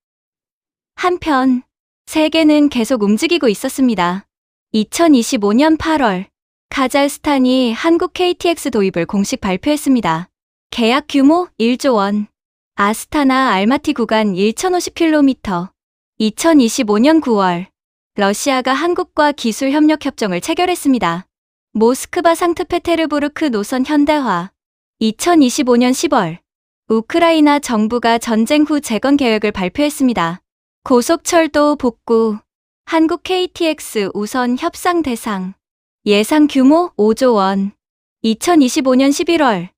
한편, 세계는 계속 움직이고 있었습니다. 2025년 8월, 카자흐스탄이 한국 KTX 도입을 공식 발표했습니다. 계약 규모 1조 원. 아스타나 알마티 구간 1050km. 2025년 9월, 러시아가 한국과 기술 협력 협정을 체결했습니다. 모스크바 상트페테르부르크 노선 현대화. 2025년 10월, 우크라이나 정부가 전쟁 후 재건 계획을 발표했습니다. 고속철도 복구. 한국 KTX 우선 협상 대상. 예상 규모 5조 원. 2025년 11월,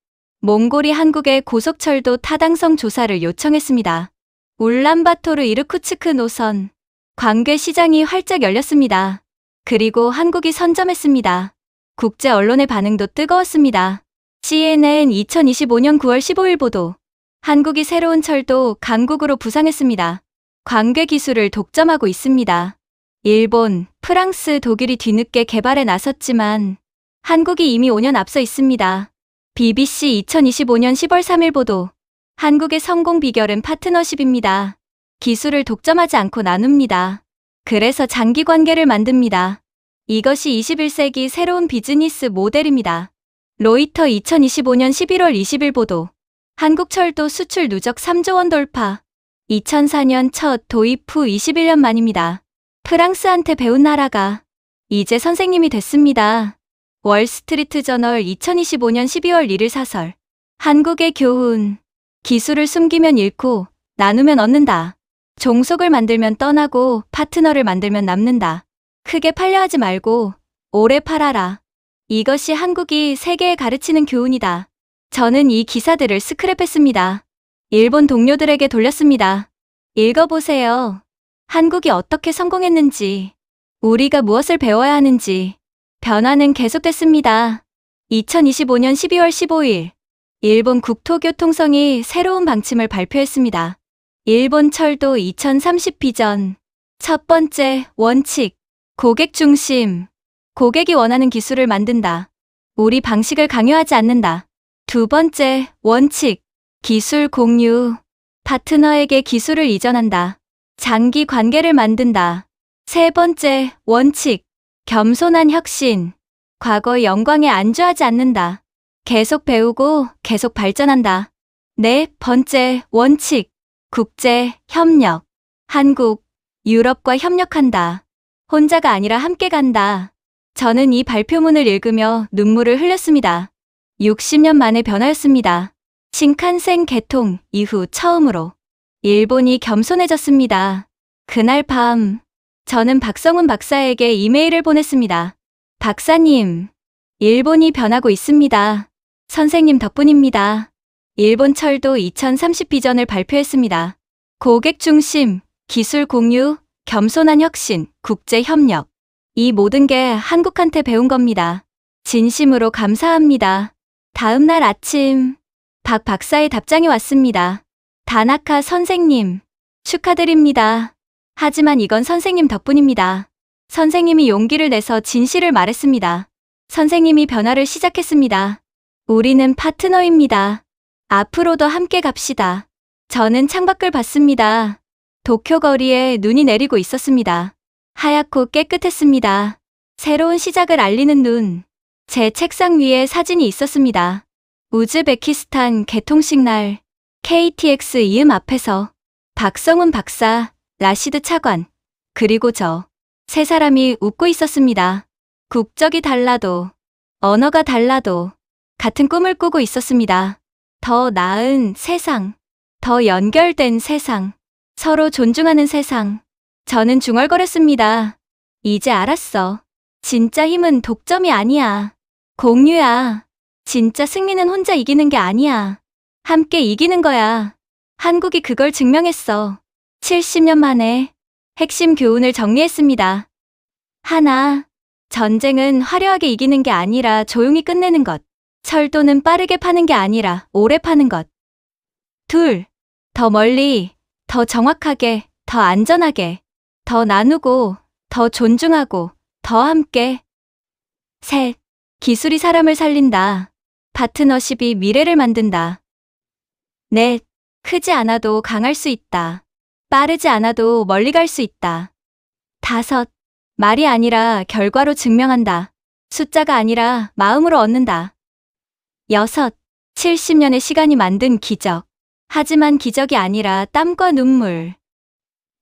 몽골이 한국의 고속철도 타당성 조사를 요청했습니다. 울란바토르 이르쿠츠크 노선. 관계 시장이 활짝 열렸습니다. 그리고 한국이 선점했습니다. 국제 언론의 반응도 뜨거웠습니다. CNN 2025년 9월 15일 보도. 한국이 새로운 철도 강국으로 부상했습니다. 관계 기술을 독점하고 있습니다. 일본, 프랑스, 독일이 뒤늦게 개발에 나섰지만 한국이 이미 5년 앞서 있습니다. BBC 2025년 10월 3일 보도. 한국의 성공 비결은 파트너십입니다. 기술을 독점하지 않고 나눕니다. 그래서 장기 관계를 만듭니다. 이것이 21세기 새로운 비즈니스 모델입니다. 로이터 2025년 11월 20일 보도. 한국철도 수출 누적 3조 원 돌파. 2004년 첫 도입 후 21년 만입니다. 프랑스한테 배운 나라가 이제 선생님이 됐습니다. 월스트리트 저널 2025년 12월 1일 사설. 한국의 교훈. 기술을 숨기면 잃고 나누면 얻는다. 종속을 만들면 떠나고 파트너를 만들면 남는다. 크게 팔려 하지 말고 오래 팔아라. 이것이 한국이 세계에 가르치는 교훈이다. 저는 이 기사들을 스크랩했습니다. 일본 동료들에게 돌렸습니다. 읽어보세요. 한국이 어떻게 성공했는지, 우리가 무엇을 배워야 하는지. 변화는 계속됐습니다. 2025년 12월 15일, 일본 국토교통성이 새로운 방침을 발표했습니다. 일본 철도 2030 비전. 첫 번째 원칙, 고객 중심. 고객이 원하는 기술을 만든다. 우리 방식을 강요하지 않는다. 두 번째 원칙, 기술 공유. 파트너에게 기술을 이전한다. 장기 관계를 만든다. 세 번째 원칙, 겸손한 혁신. 과거의 영광에 안주하지 않는다. 계속 배우고 계속 발전한다. 네 번째 원칙, 국제 협력. 한국, 유럽과 협력한다. 혼자가 아니라 함께 간다. 저는 이 발표문을 읽으며 눈물을 흘렸습니다. 60년 만의 변화였습니다. 신칸센 개통 이후 처음으로 일본이 겸손해졌습니다. 그날 밤, 저는 박성훈 박사에게 이메일을 보냈습니다. 박사님, 일본이 변하고 있습니다. 선생님 덕분입니다. 일본 철도 2030 비전을 발표했습니다. 고객 중심, 기술 공유, 겸손한 혁신, 국제 협력. 이 모든 게 한국한테 배운 겁니다. 진심으로 감사합니다. 다음 날 아침, 박 박사의 답장이 왔습니다. 다나카 선생님, 축하드립니다. 하지만 이건 선생님 덕분입니다. 선생님이 용기를 내서 진실을 말했습니다. 선생님이 변화를 시작했습니다. 우리는 파트너입니다. 앞으로도 함께 갑시다. 저는 창밖을 봤습니다. 도쿄 거리에 눈이 내리고 있었습니다. 하얗고 깨끗했습니다. 새로운 시작을 알리는 눈. 제 책상 위에 사진이 있었습니다. 우즈베키스탄 개통식 날, KTX 이음 앞에서 박성훈 박사, 라시드 차관, 그리고 저, 세 사람이 웃고 있었습니다. 국적이 달라도, 언어가 달라도 같은 꿈을 꾸고 있었습니다. 더 나은 세상, 더 연결된 세상, 서로 존중하는 세상. 저는 중얼거렸습니다. 이제 알았어. 진짜 힘은 독점이 아니야. 공유야. 진짜 승리는 혼자 이기는 게 아니야. 함께 이기는 거야. 한국이 그걸 증명했어. 70년 만에 핵심 교훈을 정리했습니다. 하나, 전쟁은 화려하게 이기는 게 아니라 조용히 끝내는 것. 철도는 빠르게 파는 게 아니라 오래 파는 것. 둘, 더 멀리, 더 정확하게, 더 안전하게, 더 나누고, 더 존중하고, 더 함께. 셋, 기술이 사람을 살린다. 파트너십이 미래를 만든다. 넷, 크지 않아도 강할 수 있다. 빠르지 않아도 멀리 갈 수 있다. 다섯, 말이 아니라 결과로 증명한다. 숫자가 아니라 마음으로 얻는다. 여섯, 70년의 시간이 만든 기적. 하지만 기적이 아니라 땀과 눈물.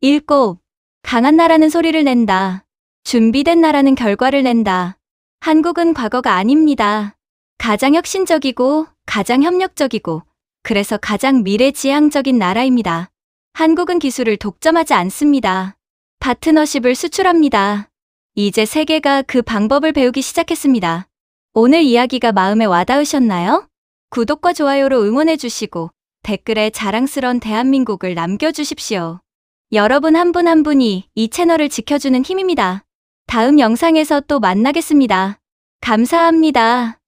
일곱, 강한 나라는 소리를 낸다. 준비된 나라는 결과를 낸다. 한국은 과거가 아닙니다. 가장 혁신적이고 가장 협력적이고 그래서 가장 미래지향적인 나라입니다. 한국은 기술을 독점하지 않습니다. 파트너십을 수출합니다. 이제 세계가 그 방법을 배우기 시작했습니다. 오늘 이야기가 마음에 와닿으셨나요? 구독과 좋아요로 응원해주시고 댓글에 자랑스러운 대한민국을 남겨주십시오. 여러분 한 분 한 분이 이 채널을 지켜주는 힘입니다. 다음 영상에서 또 만나겠습니다. 감사합니다.